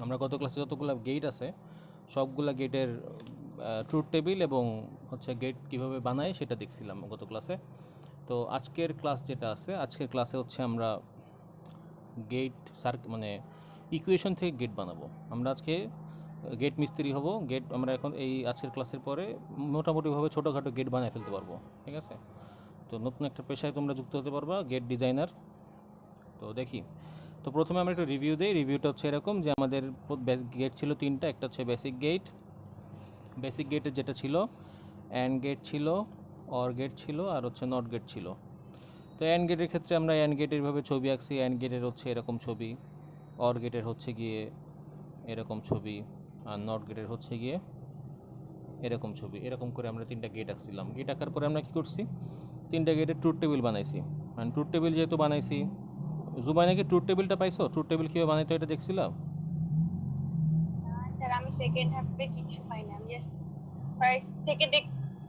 আমরা গত ক্লাসে যতগুলো গেট আছে সবগুলা গেটের ট্রুথ টেবিল এবং হচ্ছে গেট কিভাবে বানায় সেটা দেখছিলাম গত ক্লাসে। তো আজকের ক্লাস যেটা আছে, আজকের ক্লাসে হচ্ছে আমরা গেট মানে ইকুয়েশন থেকে গেট বানাবো। আমরা আজকে গেট মিস্ত্রি হব। গেট আমরা এখন এই আজকের ক্লাসের পরে মোটামুটিভাবে ছোটোখাটো গেট বানিয়ে ফেলতে পারবো, ঠিক আছে? তো নতুন একটা পেশায় তোমরা যুক্ত হতে পারবা, গেট ডিজাইনার। তো দেখি, তো প্রথমে আমরা একটু রিভিউ দিই। রিভিউটা হচ্ছে এরকম যে আমাদের গেট ছিল তিনটা। একটা হচ্ছে বেসিক গেট, বেসিক গেটের যেটা ছিল অ্যান্ড গেট ছিল, অর গেট ছিল, আর হচ্ছে নট গেট ছিল। তো অ্যান্ড গেটের ক্ষেত্রে আমরা অ্যান্ড গেটের ভাবে ছবি আঁকছি। অ্যান্ড গেটের হচ্ছে এরকম ছবি, অর গেটের হচ্ছে গিয়ে এরকম ছবি, আর নট গেটের হচ্ছে গিয়ে এরকম ছবি। এরকম করে আমরা তিনটা গেট আঁকছিলাম। গেট আঁকার পরে আমরা কী করছি, তিনটা গেটের ট্রুথ টেবিল বানাইছি। মানে ট্রুথ টেবিল যেহেতু বানাইছি, জুবাই নাকি ট্রুথ টেবিলটা পাইছো? ট্রুথ টেবিল কীভাবে বানাইতো এটা দেখছিলাম। স্যার আমি সেকেন্ড হাফে কিছু পাই না, আমি জাস্ট ফার্স্ট থেকে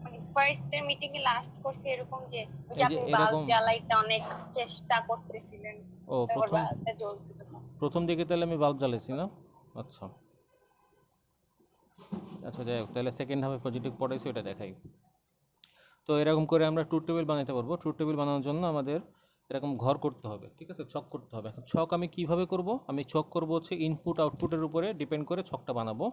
মানে ফার্স্ট এর মিটিং এ লাস্ট করছি এরকম যে ওই যে এই যে আপনি বাল্ব এরকম। জ্বালাইতে অনেক চেষ্টা করতেছিলেন, ও তারপর প্রথম, বাল্বটা জ্বলছিল না। প্রথম দিকে তাহলে আমি বাল্ব জ্বালাইছি না? আচ্ছা আচ্ছা, যাই হোক, তাহলে সেকেন্ড হাফে প্রজেক্ট পড়াইছি ওটা দেখাই। তো এরকম করে আমরা ট্রুথ টেবিল বানাতে পারবো। ট্রুথ টেবিল বানানোর জন্য আমাদের এরকম ঘর করতে হবে, ঠিক আছে? ছক করতে হবে। এখন ছক আমি কিভাবে করব? আমি ছক করব হচ্ছে ইনপুট আউটপুটের উপরে ডিপেন্ড করে ছকটা বানাবো।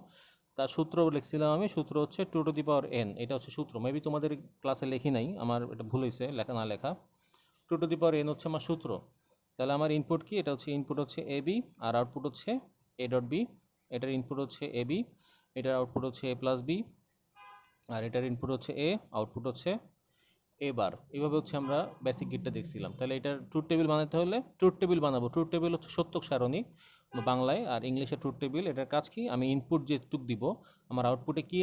তার সূত্র লিখছিলাম আমি, সূত্র হচ্ছে 2^n। এটা হচ্ছে সূত্র, মেবি তোমাদের ক্লাসে লিখি নাই, আমার এটা ভুল হয়েছে লেখা না লেখা। 2^n হচ্ছে আমার সূত্র। তাহলে আমার ইনপুট কি? এটা হচ্ছে ইনপুট হচ্ছে এ বি, আর আউটপুট হচ্ছে এ ডট বি। এটার ইনপুট হচ্ছে এ বি, এটার আউটপুট হচ্ছে এ প্লাস বি, আর এটার ইনপুট হচ্ছে এ, আউটপুট হচ্ছে এবার। এইভাবে হচ্ছে আমরা বেসিক গেটটা দেখছিলাম। তাহলে এটার ট্রুথ টেবিল বানাতে হলে ট্রুথ টেবিল বানাবো। ট্রুথ টেবিল হচ্ছে সত্যক সারণী বাংলায়, আর ইংলিশে ট্রুথ টেবিল। এটার কাজ কি? আমি ইনপুট যেটুক দিব, আমার আউটপুটে কী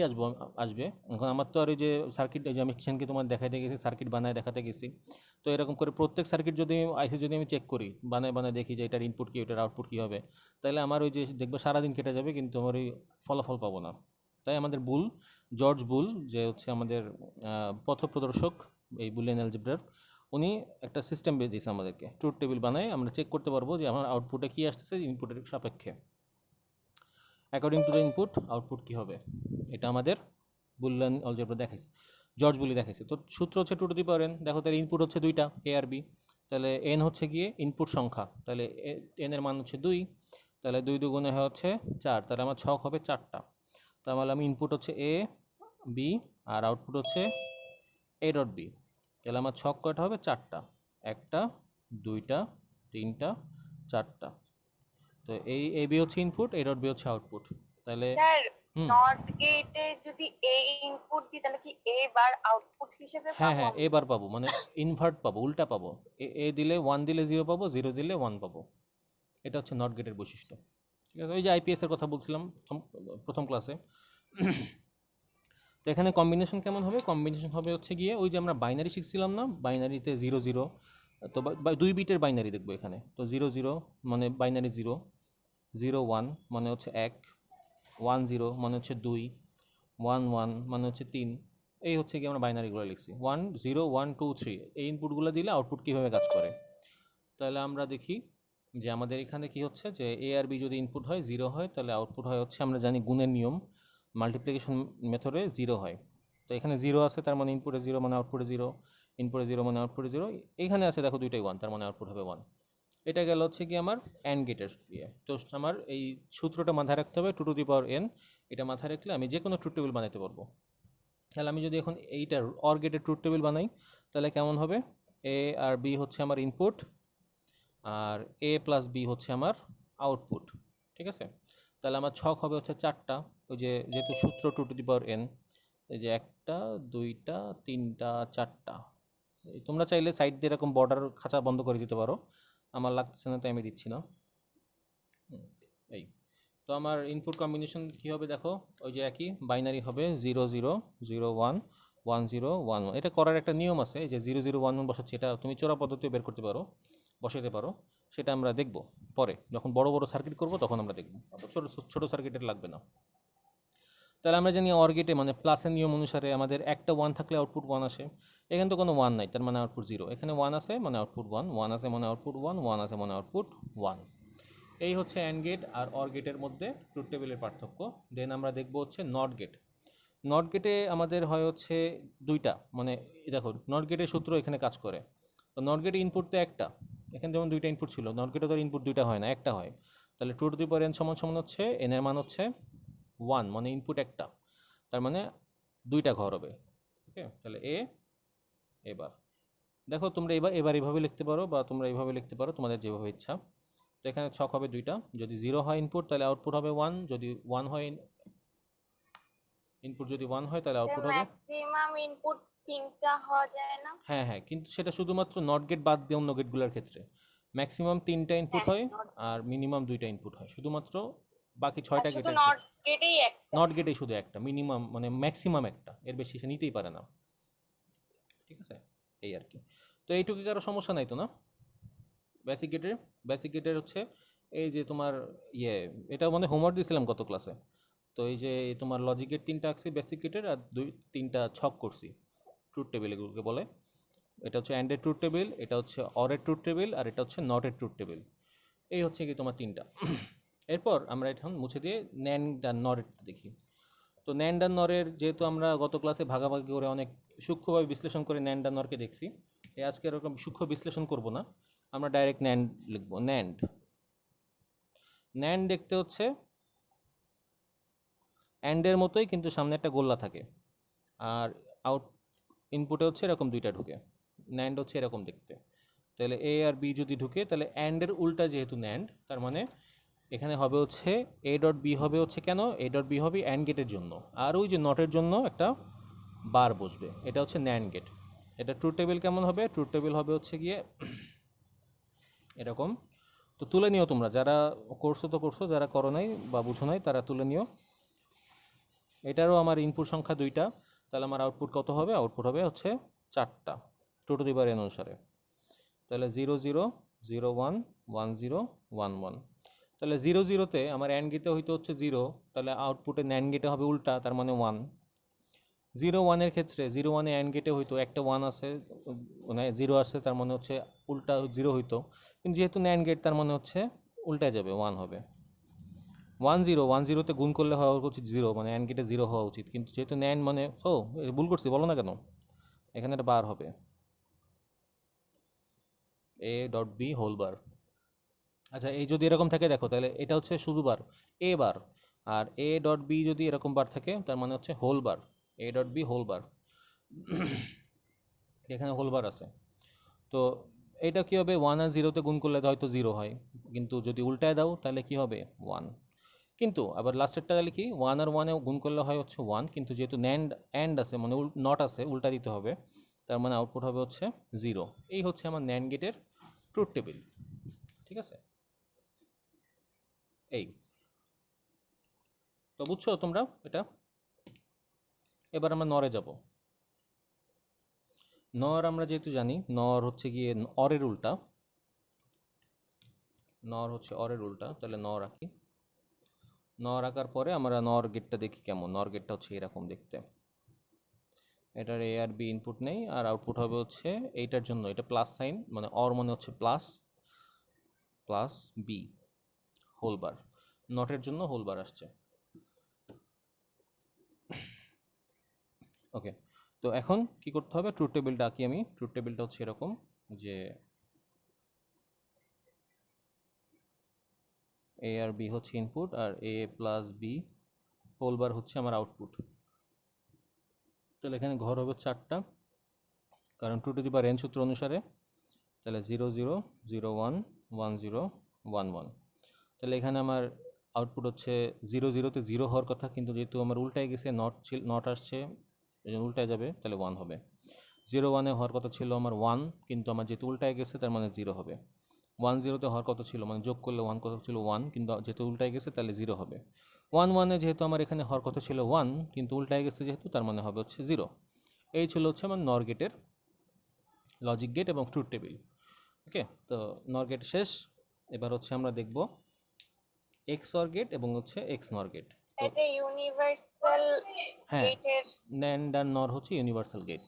আসবে। এখন আমার তো আর ওই যে সার্কিট, যে আমি কিষানকে তোমার দেখাতে গেছি, সার্কিট বানায় দেখাতে গেছি। তো এরকম করে প্রত্যেক সার্কিট যদি আইসি যদি আমি চেক করি, বানায় বানায় দেখি যে এটার ইনপুট কী, এটার আউটপুট কী হবে, তাহলে আমার ওই যে দেখবে সারাদিন কেটে যাবে, কিন্তু আমার ওই ফলাফল পাবো না। তাই আমাদের বুল, জর্জ বুল, যে হচ্ছে আমাদের পথপ্রদর্শক এই বুলিয়ান অ্যালজেব্রার, উনি একটা সিস্টেম দিয়েছে আমাদেরকে। ট্রুথ টেবিল বানায় আমরা চেক করতে পারবো যে আমার আউটপুটে কী আসতেছে ইনপুটের সাপেক্ষে। According to the input output কী হবে, এটা আমাদের বুলিয়ান অ্যালজেব্রা দেখাইছে, জর্জ বুলি দেখাইছে। তো সূত্র হচ্ছে 2^n। দেখো তাহলে ইনপুট হচ্ছে দুইটা, এ আর বি। তাহলে এন হচ্ছে গিয়ে ইনপুট সংখ্যা, তাহলে এন এর মান হচ্ছে 2। তাহলে 2 2 হয় হচ্ছে 4, তাহলে আমার ছক হবে 4টা। তাহলে আমি ইনপুট হচ্ছে এ বি, আর আউটপুট হচ্ছে এ ডট বি। তাহলে আমার ছক কয়টা হবে? 4টা। 1টা, 2টা, 3টা, 4টা। তো এই এ বি হচ্ছে ইনপুট, এ ডট বি হচ্ছে আউটপুট। তাহলে স্যার হুম, নট গেটে যদি এ ইনপুট দিই তাহলে কি এ বার আউটপুট হিসেবে হ্যাঁ পাবো হ্যাঁ, আমি? এবার পাবো, মানে ইনভার্ট পাবো, উল্টা পাবো। এ দিলে 1 দিলে 0 পাবো, 0 দিলে 1 পাবো। এটা হচ্ছে নট গেটের বৈশিষ্ট্য, ঠিক আছে? ওই যে আইপিএস এর কথা বলছিলাম প্রথম ক্লাসে। তো এখানে কম্বিনেশন কেমন হবে? কম্বিনেশন হবে হচ্ছে গিয়ে ওই যে আমরা বাইনারি শিখছিলাম না, বাইনারিতে 0 0। তো 2 বিটের বাইনারি দেখবো এখানে। তো 0 0 মানে বাইনারি 0, 0 1 মানে হচ্ছে 1, 1 0 মানে হচ্ছে 2, 1 1 মানে হচ্ছে 3। এই হচ্ছে কি আমরা বাইনারিগুলো লিখছি, 1 0 1 2 3। এই ইনপুটগুলো দিলে আউটপুট কীভাবে কাজ করে। তাহলে আমরা দেখি যে আমাদের এখানে কি হচ্ছে, যে এ আর বি যদি ইনপুট হয় 0 হয়, তাহলে আউটপুট হয় হচ্ছে, আমরা জানি গুণের নিয়ম, মাল্টিপ্লিকেশন মেথডে 0 হয়। তো এখানে 0 আছে, তার মানে ইনপুটে 0 মানে আউটপুটে 0, ইনপুটে 0 মানে আউটপুটে 0। এইখানে আছে দেখো দুইটাই 1, তার মানে আউটপুট হবে 1। এটা গেল হচ্ছে কি আমার অ্যান্ড গেটের ইয়ে। তো আমার এই সূত্রটা মাথায় রাখতে হবে, 2^n। এটা মাথায় রাখলে আমি যে কোনো ট্রুথ টেবিল বানাতে পারবো। তাহলে আমি যদি এখন এইটার অর গেটের ট্রুথ টেবিল বানাই, তাহলে কেমন হবে? এ আর বি হচ্ছে আমার ইনপুট, আর এ প্লাস বি হচ্ছে আমার আউটপুট, ঠিক আছে? তাহলে আমার ছক হবে হচ্ছে 4টা। ওই যে যেহেতু সূত্র 2^n, এই যে 1টা 2টা 3টা 4টা। তোমরা চাইলে সাইড দিয়ে এরকম বর্ডার খাঁচা বন্ধ করে দিতে পারো, আমার লাগতেছে না তাই আমি দিচ্ছি না। এই, তো আমার ইনপুট কম্বিনেশন কী হবে দেখো, ওই যে একই বাইনারি হবে 0 0 0 1 1 0 1 1। এটা করার একটা নিয়ম আছে, যে 0 0 1 1 বসাচ্ছি, এটা তুমি চোরা পদ্ধতিও বের করতে পারো, বসাতে পারো। সেটা আমরা দেখব পরে, যখন বড় বড় সার্কিট করব তখন আমরা দেখব, ছোটো ছোটো সার্কিটের লাগবে না। তাহলে আমরা জানি অর গেটে মানে প্লাসের নিয়ম অনুসারে আমাদের একটা 1 থাকলে আউটপুট 1 আসে। এখানে তো কোনো 1 নাই, তার মানে আউটপুট 0। এখানে 1 আছে মানে আউটপুট 1, 1 আছে মানে আউটপুট 1, 1 আছে মানে আউটপুট 1। এই হচ্ছে অ্যান্ড গেট আর অর গেটের মধ্যে ট্রুথ টেবিলের পার্থক্য। দেন আমরা দেখব হচ্ছে নট গেট। নট গেটে আমাদের হয় হচ্ছে দুইটা, মানে দেখো নট গেটের সূত্র এখানে কাজ করে। তো নট গেটে ইনপুট তো একটা, এখানে যেমন দুইটা ইনপুট ছিল, নট গেটে তো ইনপুট দুইটা হয় না, একটা হয়। তাহলে two to the power N সমান সমান হচ্ছে এন এর মান হচ্ছে 1, মানে ইনপুট একটা, তার মানে দুইটা ঘর হবে। ওকে, তাহলে এবার দেখো তোমরা এবার এভাবে লিখতে পারো বা তোমরা এইভাবে লিখতে পারো, তোমাদের যেভাবে ইচ্ছা। তো এখানে ছক হবে দুইটা, যদি 0 হয় ইনপুট তাহলে আউটপুট হবে 1, যদি 1 হয় ইনপুট যদি 1 হয় তাহলে আউটপুট হবে। ম্যাক্সিমাম ইনপুট তিনটা হওয়া যায় না? হ্যাঁ হ্যাঁ, কিন্তু সেটা শুধুমাত্র নট গেট বাদ দিয়ে অন্য গেটগুলোর ক্ষেত্রে ম্যাক্সিমাম 3টা ইনপুট হ্যাঁ, হয় আর মিনিমাম 2টা ইনপুট হয় শুধুমাত্র, বাকি আর 6টা শুধু গেটের নট ক্ষেত্রে। গেটেই একটা। নট গেটেই শুধু একটা, মিনিমাম মানে ম্যাক্সিমাম একটা, এর বেশি সে নিতেই পারে না। ঠিক আছে, এই আর কি। তো এইটুকু কারো সমস্যা নাই তো না? বেসিক গেটের হচ্ছে এই যে তোমার ইয়ে, এটা মানে হোমওয়ার্ক দিয়েছিলাম গত ক্লাসে। তো এই যে তোমার লজিকের 3টা আঁকছি বেসিক গেটের, আর 3টা ছক করছি ট্রুথ টেবিল এগুলোকে বলে। এটা হচ্ছে অ্যান্ডের ট্রুথ টেবিল, এটা হচ্ছে অরের ট্রুথ টেবিল, আর এটা হচ্ছে নটের ট্রুথ টেবিল। এই হচ্ছে কি তোমার 3টা। এরপর আমরা এখন মুছে দিয়ে ন্যান্ড আর নরের দেখি। তো ন্যান্ড আর নরের যেহেতু আমরা গত ক্লাসে ভাগাভাগি করে অনেক সূক্ষ্মভাবে বিশ্লেষণ করে ন্যান্ড আর নরকে দেখছি, এই আজকে এরকম সূক্ষ্ম বিশ্লেষণ করব না, আমরা ডাইরেক্ট ন্যান্ড লিখবো। ন্যান্ড ন্যান্ড দেখতে হচ্ছে অ্যান্ডের মতোই, কিন্তু সামনে একটা গোল্লা থাকে, আর আউট ইনপুটে হচ্ছে এরকম দুইটা ঢুকে। ন্যান্ড হচ্ছে এরকম দেখতে। তাহলে এ আর বি যদি ঢুকে, তাহলে অ্যান্ডের উল্টা যেহেতু ন্যান্ড, তার মানে এখানে হবে হচ্ছে এ ডট বি হবে হচ্ছে, কেন এ ডট বি হবে অ্যান্ড গেটের জন্য, আর ওই যে নটের জন্য একটা বার বসবে, এটা হচ্ছে ন্যান্ড গেট। এটা ট্রুথ টেবিল কেমন হবে? ট্রুথ টেবিল হবে হচ্ছে গিয়ে এরকম। তো তুলে নিও তোমরা, যারা করছো তো করছো, যারা করো নাই বা বুঝো নাই তারা তুলে নিও। এটারও আমার ইনপুট সংখ্যা 2টা, তাহলে আমার আউটপুট কত হবে? আউটপুট হবে হচ্ছে 4টা two to the power N অনুসারে। তাহলে 0 0 0 1 1 0 1 1। তাহলে 0 0তে আমার অ্যান্ড গেটে হইতে হচ্ছে 0, তাহলে আউটপুটে ন্যান্ড গেটে হবে উল্টা, তার মানে 1। 0 1-এর ক্ষেত্রে 0 1-এ অ্যান্ড গেটে হইতো একটা 1 আছে, মানে 0 আছে, তার মানে হচ্ছে উল্টা 0 হইতো, কিন্তু যেহেতু ন্যান্ড গেট তার মানে হচ্ছে উল্টায় যাবে, 1 হবে। 1 0 1 0-তে গুণ করলে হওয়া উচিত 0, মানে অ্যান্ড গেটে 0 হওয়া উচিত, কিন্তু যেহেতু ন্যান্ড মানে ভুল করছি, বলো না কেন, এখানে একটা বার হবে, A dot B whole bar. আচ্ছা, এই যদি এরকম থাকে দেখো, তাহলে এটা হচ্ছে শুধু বার, এ বার। আর এ ডট বি যদি এরকম বার থাকে, তার মানে হচ্ছে whole bar, A dot B whole bar. এখানে হোল বার আছে। তো এটা কি হবে? 1 আর 0-তে গুণ করলে হয়তো 0 হয়, কিন্তু যদি উল্টায় দাও তাহলে কি হবে? 1। কিন্তু আবার লাস্টেরটা তাহলে কি, 1 আর 1-এ গুণ করলে হয় হচ্ছে 1, কিন্তু যেহেতু অ্যান্ড আছে, মানে নট আছে, উল্টা দিতে হবে, তার মানে আউটপুট হবে হচ্ছে 0। এই হচ্ছে আমার ন্যান্ড গেটের ট্রুথ টেবিল। ঠিক আছে, এই তো বুঝছো তোমরা এটা। এবার আমরা নরে যাব। নর আমরা যেহেতু জানি, নর হচ্ছে গিয়ে অরের উল্টা, নর হচ্ছে অরের উল্টা, তাহলে নর আঁকি। নর আঁকার পরে আমরা নর গেটটা দেখি কেমন। নর গেটটা হচ্ছে এরকম দেখতে, এটার এ আর বি ইনপুট নেই, আর আউটপুট হবে হচ্ছে এইটার জন্য, এটা প্লাস সাইন, মানে অর মনে হচ্ছে plus, plus B whole bar, নটের জন্য হোল বার আসছে। ওকে, তো এখন কি করতে হবে? ট্রুথ টেবিলটা আঁকি আমি। ট্রুথ টেবিলটা হচ্ছে এরকম যে এ আর বি হচ্ছে ইনপুট, আর A plus B whole bar হচ্ছে আমার আউটপুট। তাহলে এখানে ঘর হবে 4টা, কারণ two to the power N সূত্র অনুসারে। তাহলে 0 0 0 1 1 0 1 1। তাহলে এখানে আমার আউটপুট হচ্ছে 0 0-তে 0 হওয়ার কথা, কিন্তু যেহেতু আমার উল্টায় গেছে, নট আসছে, এই জন্য উল্টায় যাবে, তাহলে 1 হবে। 0 1-এ হওয়ার কথা ছিল আমার 1, কিন্তু আমার যেহেতু উল্টায় গেছে তার মানে 0 হবে। 1 0-তে হওয়ার কথা ছিল, মানে যোগ করলে 1 কথা ছিল 1, কিন্তু যেহেতু উল্টায় গেছে তাহলে 0 হবে। 1 1-এ যেহেতু আমার এখানে হওয়ার কথা ছিল 1, কিন্তু উল্টায় গেছে যেহেতু, তার মানে হবে হচ্ছে 0। এই ছিল হচ্ছে আমার নর গেটের লজিক গেট এবং ট্রুথ টেবিল। ওকে, তো নর গেট শেষ। এবার হচ্ছে আমরা দেখব এক্স অর গেট এবং হচ্ছে এক্স নর গেট। তো এটা ইউনিভার্সাল হ্যাঁ, গেটের। ন্যান্ড আর নর হচ্ছে ইউনিভার্সাল গেট।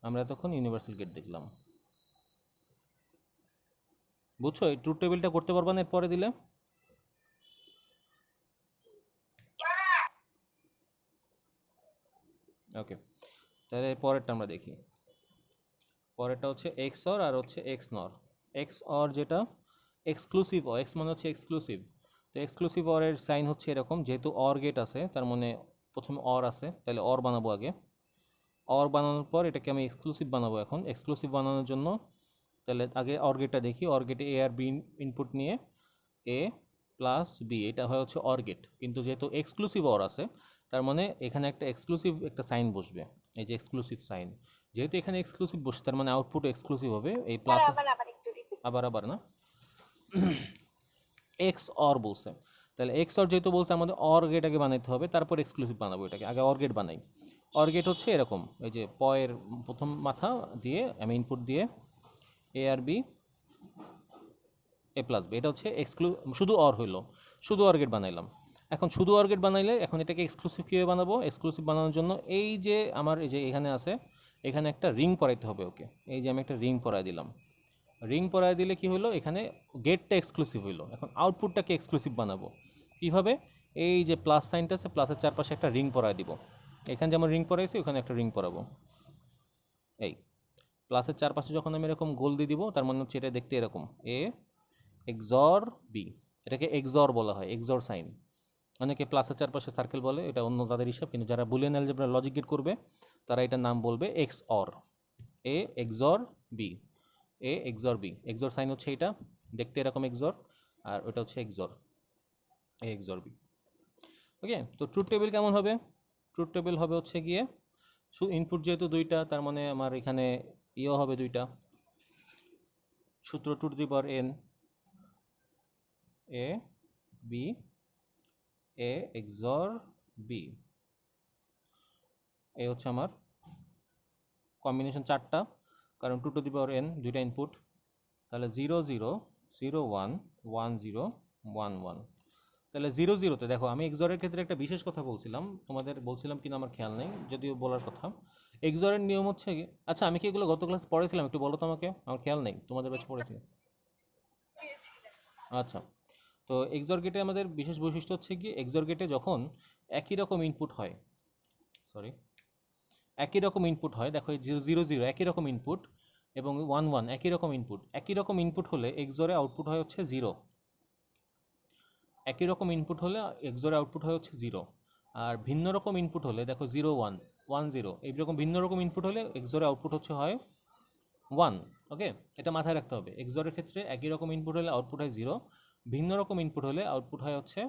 আমরা তখন ইউনিভার্সাল গেট দেখলাম। বুঝছো? এই ট্রুথ টেবিলটা করতে পারবা না এরপরে দিলে? ওকে, তাহলে পরেরটা আমরা দেখি। পরেরটা হচ্ছে এক্স অর আর হচ্ছে এক্স নর। এক্স অর যেটা এক্সক্লুসিভ অর, এক্স মানে হচ্ছে এক্সক্লুসিভ। তো এক্সক্লুসিভ অরের সাইন হচ্ছে এরকম, যেহেতু অর গেট আছে তার মানে প্রথমে অর আছে, তাহলে অর বানাবো আগে। অর বানানোর পর এটাকে আমি এক্সক্লুসিভ বানাবো। এখন এক্সক্লুসিভ বানানোর জন্য তাহলে আগে অর গেটটা দেখি। অর গেটে এ আর বি ইনপুট নিয়ে এ প্লাস বি, এটা হয় হচ্ছে অর গেট। কিন্তু যেহেতু এক্সক্লুসিভ অর আছে তার মানে এখানে একটা এক্সক্লুসিভ একটা সাইন বসবে, এই যে এক্সক্লুসিভ সাইন। যেহেতু এখানে এক্সক্লুসিভ বসে তার মানে আউটপুট এক্সক্লুসিভ হবে। এই প্লাস আবার আবার একটু রিপিট। আবার আবার না, এক্স অর বলছে, তাহলে এক্স অর যেহেতু বলছে আমাদের অর গেট আগে বানাইতে হবে, তারপর এক্সক্লুসিভ বানাবো। এটাকে আগে অর গেট বানাই। অর গেট হচ্ছে এরকম, এই যে পয়ের প্রথম মাথা দিয়ে আমি ইনপুট দিয়ে এ আর বি এ প্লাস বি, এটা হচ্ছে শুধু অর হইলো, শুধু অর গেট বানাইলাম। এখন শুধু অর গেট বানাইলে এখন এটাকে এক্সক্লুসিভ কীভাবে বানাবো? এক্সক্লুসিভ বানানোর জন্য এই যে আমার এই যে এখানে আছে, এখানে একটা রিং পরাইতে হবে ওকে। এই যে আমি একটা রিং পরাই দিলাম। রিং পরাই দিলে কি হলো, এখানে গেটটা এক্সক্লুসিভ হইলো। এখন আউটপুটটাকে এক্সক্লুসিভ বানাবো কিভাবে? এই যে প্লাস সাইনটা আছে, প্লাসের চারপাশে একটা রিং পরাই দিব। এখানে যেমন রিং পরাইছি ওখানে একটা রিং পরাবো। এই প্লাসের চারপাশে যখন আমি এরকম গোল দিয়ে দিব তার মানে হচ্ছে এটা দেখতে এরকম, এ এক্সর বি। এটাকে এক্সর বলা হয়, এক্সর সাইন। অনেকে প্লাসের চারপাশে সার্কেল বলে, এটা অন্য তাদের হিসাব। কিন্তু যারা বুলিয়ান অ্যালজেব্রা লজিক গেট করবে তারা এটার নাম বলবে X or, A XOR B. A XOR B, XOR sign হচ্ছে এটা, দেখতে এরকম এক্সর, আর ওটা হচ্ছে XOR, A XOR B. Okay, তো ট্রুথ টেবিল কেমন হবে? ট্রুথ টেবিল হবে হচ্ছে গিয়ে ইনপুট যেহেতু দুইটা তার মানে আমার এখানে ইও হবে দুইটা, সূত্র two to the power N, A B A XOR B. এই হচ্ছে আমার কম্বিনেশন চারটা, কারণ two to the power N দুইটা ইনপুট। তাহলে 0 0 0 1 1 0 1 1। তাহলে 0 0তে দেখো, আমি এক্সরের ক্ষেত্রে একটা বিশেষ কথা বলছিলাম, তোমাদের বলছিলাম কিনা আমার খেয়াল নেই, যদিও বলার কথা। এক্সরের নিয়ম হচ্ছে আচ্ছা আমি কি এগুলো গত ক্লাস পড়েছিলাম একটু বলো তো আমাকে, আমার খেয়াল নেই, তোমাদের ব্যাচ পড়েছি। আচ্ছা, তো এক্সর গেটে আমাদের বিশেষ বৈশিষ্ট্য হচ্ছে কি, এক্সর গেটে যখন একই রকম ইনপুট হয়, সরি একই রকম ইনপুট হয়, দেখো এই 0 0 0 একই রকম ইনপুট এবং 1 1 একই রকম ইনপুট। একই রকম ইনপুট হলে এক্সরে আউটপুট হয় হচ্ছে 0। একই রকম ইনপুট হলে এক্সরে আউটপুট হয় হচ্ছে 0। আর ভিন্ন রকম ইনপুট হলে দেখো 0 1 1 0 এইরকম ভিন্ন রকম ইনপুট হলে এক্সরে আউটপুট হচ্ছে হয় 1। ওকে, এটা মাথায় রাখতে হবে। এক্সরের ক্ষেত্রে একই রকম ইনপুট হলে আউটপুট হয় 0, ভিন্ন রকম ইনপুট হলে আউটপুট হয় হচ্ছে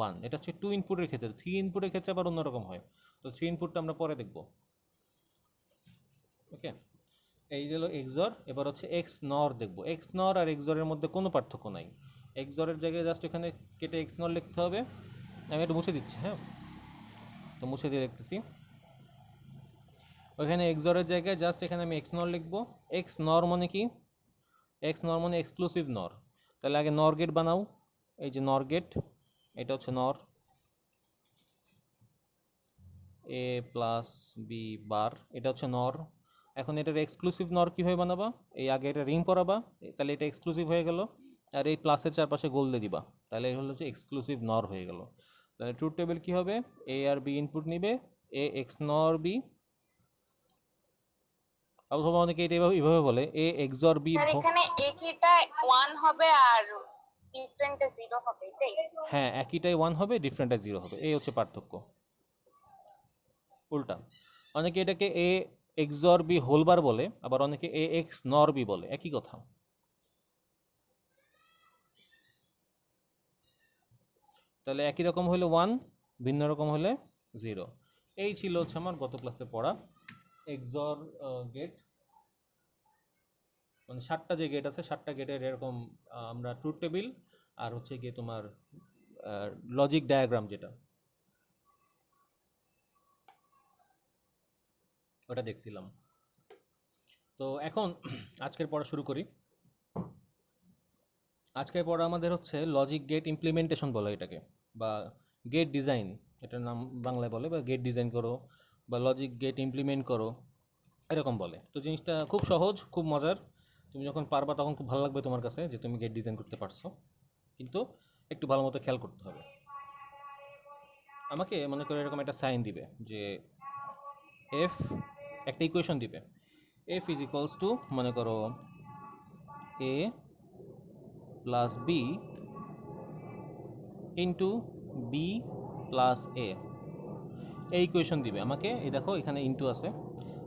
1। এটা হচ্ছে 2 ইনপুটের ক্ষেত্রে। 3 ইনপুটের ক্ষেত্রে আবার অন্যরকম হয়। তো 3 ইনপুটটা আমরা পরে দেখব। ওকে, এই হলো এক্সর। এবার হচ্ছে এক্স নর দেখব। এক্স নর আর এক্সরের মধ্যে কোনো পার্থক্য নাই। এক্সরের জায়গায় জাস্ট এখানে কেটে এক্স নর লিখতে হবে। আমি একটু মুছে দিচ্ছি, হ্যাঁ, তো মুছে দিয়ে লিখতেছি। ওইখানে এক্সরের জায়গায় জাস্ট এখানে আমি এক্স নর লিখবো। এক্স নর মানে কি? এক্স নর মানে এক্সক্লুসিভ নর। তাহলে আগে নর গেট বানাও। এই যে নর গেট, এটা হচ্ছে নর, এ প্লাস বি বার, এটা হচ্ছে নর। এখন এটার এক্সক্লুসিভ নর কীভাবে বানাবা? এই আগে এটা রিং পরাবা, তাহলে এটা এক্সক্লুসিভ হয়ে গেল। আর এই প্লাসের চারপাশে গোল দিয়ে দিবা, তাহলে এই হলো যে এক্সক্লুসিভ নর হয়ে গেল। তাহলে ট্রুথ টেবিল কী হবে? এ আর বি ইনপুট নিবে, এ এক্স নর বি, অথবা অনেকে এটা এভাবে বলে এ এক্সর বি। স্যার এখানে একইটা 1 হবে আর ডিফারেন্টে 0 হবে, এটাই? হ্যাঁ, একইটাই 1 হবে, ডিফারেন্টটা 0 হবে, এই হচ্ছে পার্থক্য। উল্টা অনেকে এটাকে এ এক্সর বি হোলবার বলে, আবার অনেকে এ এক্স নর বি বলে, একই কথা। তাহলে একই রকম হলে 1, ভিন্ন রকম হলে 0। এই ছিল হচ্ছে আমার গত ক্লাসে পড়া এক্সর গেট, মানে 7টা যে গেট আছে 7টা গেটের এরকম আমরা ট্রুথ টেবিল আর হচ্ছে গিয়ে তোমার লজিক ডায়াগ্রাম যেটা ওটা দেখছিলাম। তো এখন আজকের পড়া শুরু করি। আজকের পড়া আমাদের হচ্ছে লজিক গেট ইমপ্লিমেন্টেশন বলে এটাকে, বা গেট ডিজাইন, এটার নাম বাংলায় বলে, বা গেট ডিজাইন করো বা লজিক গেট ইমপ্লিমেন্ট করো এরকম বলে। তো জিনিসটা খুব সহজ, খুব মজার। তুমি যখন পারবা তখন খুব ভালো লাগবে তোমার কাছে যে তুমি গেট ডিজাইন করতে পারছো, কিন্তু একটু ভালো মতো খেয়াল করতে হবে। আমাকে মনে করো এরকম একটা সাইন দিবে যে এফ, একটা ইকুয়েশন দিবে, এফ ইজ ইকুয়ালস টু মনে করো A plus B into B plus A, এই ইকুয়েশন দিবে আমাকে। এই দেখো এখানে ইন্টু আছে,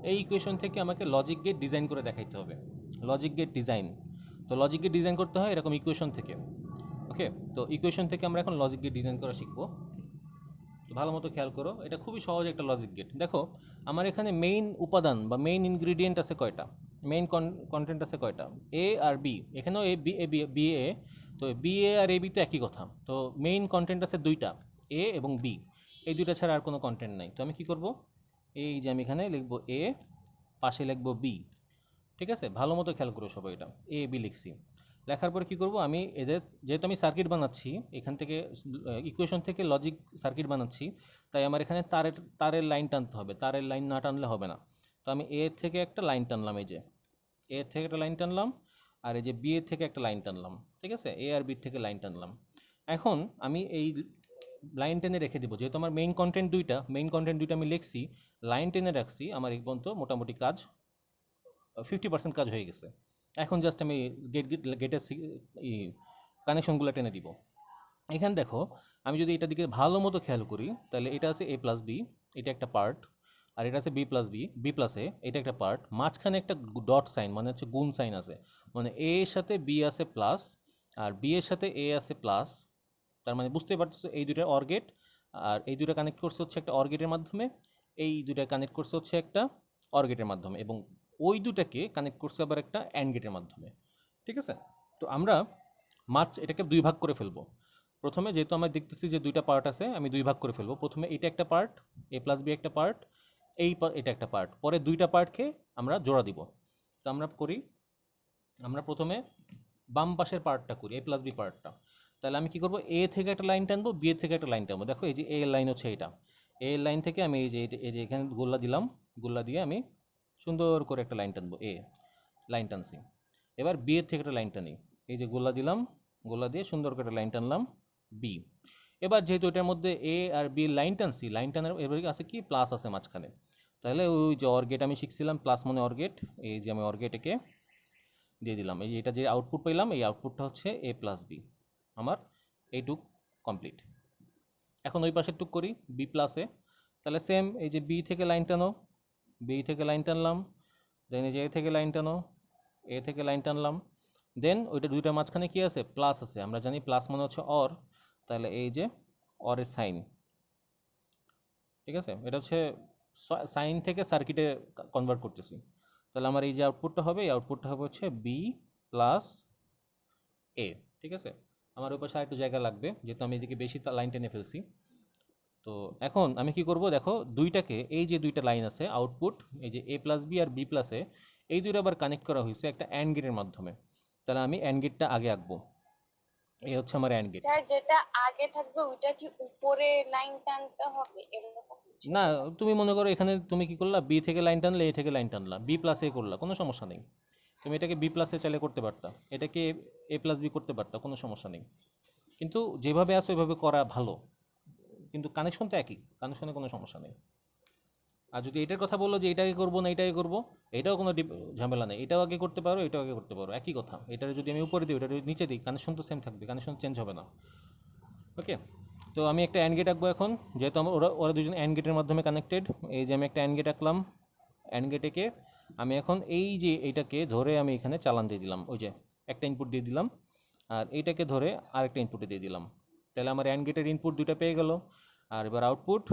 এই ইকুয়েশন থেকে আমাকে লজিক গেট ডিজাইন করে দেখাইতে হবে। লজিক গেট ডিজাইন, তো লজিক গেট ডিজাইন করতে হয় এরকম ইকুয়েশন থেকে। ওকে, তো ইকুয়েশন থেকে আমরা এখন লজিক গেট ডিজাইন করা শিখবো। তো ভালো মতো খেয়াল করো, এটা খুবই সহজ একটা লজিক গেট। দেখো আমার এখানে মেইন উপাদান বা মেইন ইনগ্রিডিয়েন্ট আছে কয়টা, মেইন কন্টেন্ট আছে কয়টা, এ আর বি। এখানেও এ B, A B, B A, তো B A R A B তো একই কথা। তো মেইন কন্টেন্ট আছে দুইটা, এ এবং বি, এই দুইটা ছাড়া আর কোনো কন্টেন্ট নাই। তো আমি কি করব, এই যে আমি এখানে লিখবো এ, পাশে লিখবো বি। ঠিক আছে, ভালো মতো খেয়াল করো সবাই, এটা এ বি লিখছি। লেখার পরে কী করব, আমি যেহেতু আমি সার্কিট বানাচ্ছি এখান থেকে, ইকুয়েশন থেকে লজিক সার্কিট বানাচ্ছি, তাই আমার এখানে তারের লাইন টানতে হবে। তারের লাইন না টানলে হবে না। তো আমি এ থেকে একটা লাইন টানলাম, এই যে এ থেকে একটা লাইন টানলাম, আর এই যে বি এর থেকে একটা লাইন টানলাম। ঠিক আছে, এ আর বি থেকে লাইন টানলাম। এখন আমি এই লাইন টেনে রেখে দিব, যেহেতু আমার মেইন কন্টেন্ট দুইটা আমি লিখছি, লাইন টেনে রাখছি, আমার এই পর্যন্ত মোটামুটি কাজ 50% কাজ হয়ে গেছে। এখন জাস্ট আমি গেটের কানেকশনগুলো টেনে দিব। এখানে দেখো, আমি যদি এটার দিকে ভালো মতো খেয়াল করি, তাহলে এটা আছে এ প্লাস বি, এটা একটা পার্ট, আর এটা আছে B plus B, B plus A, এটা একটা পার্ট। মাঝখানে একটা ডট সাইন মানে হচ্ছে গুণ সাইন আছে, মানে এ এর সাথে বি আছে প্লাস, আর বি এর সাথে এ আছে প্লাস। তার মানে বুঝতেই পারতেছো এই দুইটা অর গেট, আর এই দুইটা কানেক্ট করছে হচ্ছে একটা অর গেটের মাধ্যমে, এই দুইটা কানেক্ট করছে হচ্ছে একটা অর গেটের মাধ্যমে, এবং ওই দুটাকে কানেক্ট করছে আবার একটা অ্যান্ড গেটের মাধ্যমে। ঠিক আছে, তো আমরা এটাকে দুই ভাগ করে ফেলবো। প্রথমে যেহেতু আমরা দেখতেছি যে দুইটা পার্ট আছে, আমি দুই ভাগ করে ফেলবো। প্রথমে এটা একটা পার্ট, এ প্লাস বি একটা পার্ট, এটা একটা পার্ট, পরে দুইটা পার্টকে আমরা জোড়া দিব। তো আমরা করি, আমরা প্রথমে বাম পাশের পার্টটা করি, এ প্লাস বি পার্টটা। তাহলে আমি কি করব, এ থেকে একটা লাইন টানবো, বি এর থেকে একটা লাইন টানবো। দেখো এই যে এ লাইন হচ্ছে এটা, এ লাইন থেকে আমি এই যে এখানে গোল্লা দিলাম, গোল্লা দিয়ে আমি সুন্দর করে একটা লাইন টানবো, এ লাইন টানছি। এবার বি এর থেকে একটা লাইন টানি, এই যে গোল্লা দিলাম, গোল্লা দিয়ে সুন্দর করে একটা লাইন টানলাম বি। এবার যেহেতু এটার মধ্যে এ আর বি লাইন টানছি, লাইন টানার এবার আছে কি, প্লাস আছে মাঝখানে। তাহলে ওই যে অর গেট আমি শিখছিলাম, প্লাস মানে অর গেট, এই যে আমি অর গেটকে দিয়ে দিলাম। এই যে এটা যে আউটপুট পেলাম, এই আউটপুটটা হচ্ছে এ প্লাস বি। আমার এইটুক কমপ্লিট। এখন ওই পাশের টুক করি, বি প্লাসে। তাহলে সেম, এই যে বি থেকে লাইন টানো, বি থেকে লাইন টানলাম, দেন এই যে এ থেকে লাইন টানো, এ থেকে লাইন টানলাম, দেন ওইটা দুইটার মাঝখানে কি আছে, প্লাস আছে। আমরা জানি প্লাস মানে হচ্ছে অর, তাহলে এই যে অরের সাইন। ঠিক আছে, এটা হচ্ছে সাইন থেকে সার্কিটে কনভার্ট করতেছি। তাহলে আমার এই যে আউটপুটটা হবে, এই আউটপুটটা হবে হচ্ছে বি প্লাস এ। ঠিক আছে, আমার ওই পাশে আরেকটু জায়গা লাগবে, যেহেতু আমি এদিকে বেশি লাইন টেনে ফেলছি। তো এখন আমি কি করব, দেখো দুইটাকে, এই যে দুইটা লাইন আছে আউটপুট, এই যে এ plus B R B plus A, এই দুইটা আবার কানেক্ট করা হয়েছে একটা অ্যান্ড গেটের মাধ্যমে। তাহলে আমি অ্যান্ড গেটটা আগে আঁকবো, এই হচ্ছে আমার অ্যান্ড গেট। স্যার যেটা আগে থাকবে ওইটা কি উপরে লাইন টানতে হবে এরকম কিছু? না, তুমি মনে করো এখানে তুমি কি করলা, বি থেকে লাইন টানলে, এ থেকে লাইন টানলা, বি প্লাস এ করলা, কোনো সমস্যা নেই। তুমি এটাকে বি প্লাস এ চাইলে করতে পারতা, এটাকে এ প্লাস বি করতে পারতা, কোনো সমস্যা নেই। কিন্তু যেভাবে আছে ওইভাবে করা ভালো, কিন্তু কানেকশন তো একই, কানেকশনে কোনো সমস্যা নেই। আর যদি এটার কথা বললো যে এটাকে করবো না এটাকে করবো, এটাও কোনো ঝামেলা নেই, এটাও আগে করতে পারো, এটাও আগে করতে পারো, একই কথা। এটার যদি আমি উপরে দিই, ওটা যদি নিচে দিই, কানেকশন তো সেম থাকবে, কানেকশন চেঞ্জ হবে না। ওকে, তো আমি একটা অ্যান্ড গেট আঁকবো এখন, যেহেতু আমার ওরা ওরা দুজন অ্যান্ড গেটের মাধ্যমে কানেক্টেড। এই যে আমি একটা অ্যান্ড গেট আঁকলাম, অ্যান্ড গেটেকে আমি এখন এই যে এইটাকে ধরে আমি এখানে চালান দিয়ে দিলাম, ওই যে একটা ইনপুট দিয়ে দিলাম, আর এইটাকে ধরে আরেকটা ইনপুটে দিয়ে দিলাম। তাহলে আমার অ্যান্ড গেটের ইনপুট দুইটা পেয়ে গেল। আর এবার আউটপুট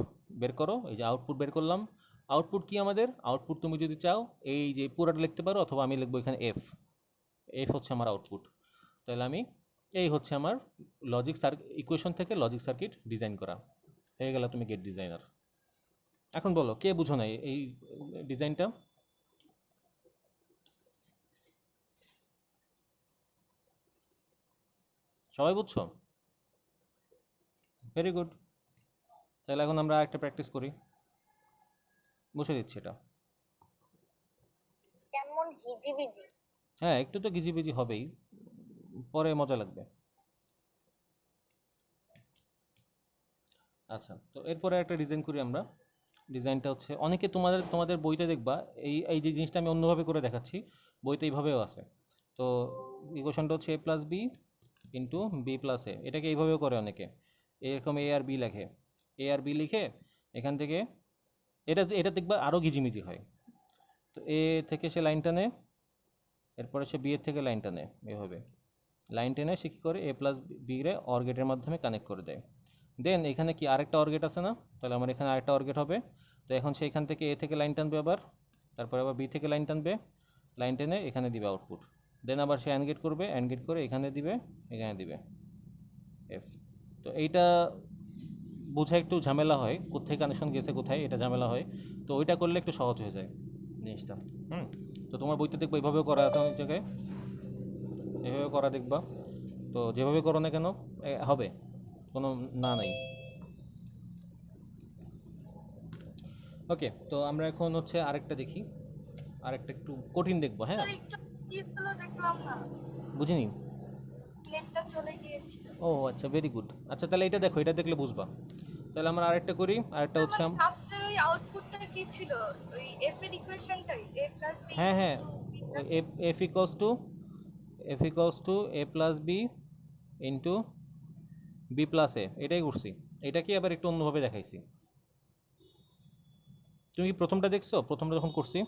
বের করো, এই যে আউটপুট বের করলাম। আউটপুট কি আমাদের, আউটপুট তুমি যদি চাও এই যে পুরোটা লিখতে পারো, অথবা আমি লিখবো এখানে এফ, এফ হচ্ছে আমার আউটপুট। তাহলে আমি, এই হচ্ছে আমার ইকুয়েশন থেকে লজিক সার্কিট ডিজাইন করা হয়ে গেল, তুমি গেট ডিজাইনার। এখন বলো কে বুঝো না এই ডিজাইনটা? সবাই বুঝছো? Very good. তাহলে এখন আমরা একটা প্র্যাকটিস করি, বসে দিচ্ছি এটা। কেমন হিজিবিজি। হ্যাঁ, একটু তো গিজিবিজি হবেই, পরে মজা লাগবে। আচ্ছা, তো এরপরে একটা ডিজাইন করি আমরা। ডিজাইনটা হচ্ছে অনেকে তোমাদের বইতে দেখবা, এই এই যে জিনিসটা আমি অন্যভাবে করে দেখাচ্ছি, বইতে এইভাবেও আছে। তো ইকুয়েশনটা হচ্ছে a+b ইন্টু b+a, এটাকে এইভাবেও করে অনেকে, এরকম এ আর বি লেখে। এ আর বি লিখে এখান থেকে এটা এটা দেখবা আরও গিজিমিজি হয়। তো এ থেকে সে লাইন টানে, এরপরে সে বি এর থেকে লাইন টানে, এভাবে লাইন টেনে সে কী করে a+b রে অর গেটের মাধ্যমে কানেক্ট করে দেয়। দেন এখানে কি আরেকটা অর গেট আছে না, তাহলে আমার এখানে আরেকটা অর গেট হবে। তো এখন সে এখান থেকে এ থেকে লাইন টানবে আবার, তারপরে আবার বি থেকে লাইন টানবে, লাইন টেনে এখানে দিবে আউটপুট। দেন আবার সে অ্যান্ড গেট করবে, অ্যান্ড গেট করে এখানে দিবে, এখানে দিবে এফ। তো এইটা বোঝা একটু ঝামেলা হয়, কোথায় কানেকশন গেছে কোথায়, এটা ঝামেলা হয়। তো ওইটা করলে একটু সহজ হয়ে যায় জিনিসটা। হুম। তো তোমার বইতে দেখবে এইভাবেও করা আছে অনেক জায়গায়, এভাবে করা দেখবা। তো যেভাবে করো না কেন হবে, কোনো না নাই। ওকে, তো আমরা এখন হচ্ছে আরেকটা দেখি, আরেকটা একটু কঠিন দেখবো, হ্যাঁ। স্যার একটু ইগুলো দেখলাম না, বুঝিনি। নেটটা চলে গিয়েছিল। ও আচ্ছা, ভেরি গুড। আচ্ছা তাহলে এটা দেখো, এটা দেখলে বুঝবা। তাহলে আমরা আরেকটা করি, আরেকটা স্যার হচ্ছে মানে ফার্স্টের ওই আউটপুটটা কি ছিল? ওই এফ এর ইকুয়েশনটাই a প্লাস বি হ্যাঁ হ্যাঁ, ইনটু বি ওই plus F F equals to a+b into b+a, এটাই করছি। এটা কি আবার একটু অন্যভাবে দেখাইছি। তুমি কি প্রথমটা দেখছো, প্রথমটা যখন করছি?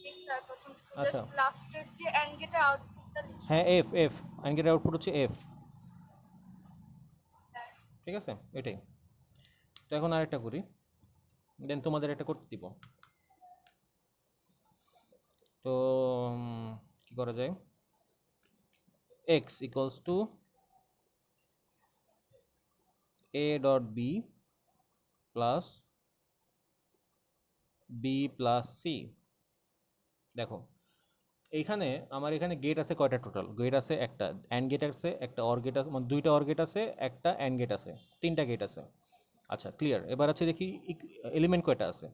বি। স্যার প্রথম আচ্ছা, জাস্ট লাস্টের যে এন্ড গেটের আউটপুটটা দেখি। হ্যাঁ এফ এফ অ্যাঙ্গেলের আউটপুট হচ্ছে এফ, হ্যাঁ। ঠিক আছে এটাই। তো এখন আরেকটা করি, দেন তোমাদের এটা করতে দিব। তো কি করা যায়, X equals to A dot B plus B plus C. দেখো এইখানে আমার এখানে গেট আছে কয়টা, টোটাল গেট আছে একটা, অ্যান্ড গেট আছে একটা, অর গেট আছে, মানে দুইটা অর গেট আছে, একটা অ্যান্ড গেট আছে, তিনটা গেট আছে। আচ্ছা ক্লিয়ার। এবার আছে দেখি এলিমেন্ট কয়টা আছে।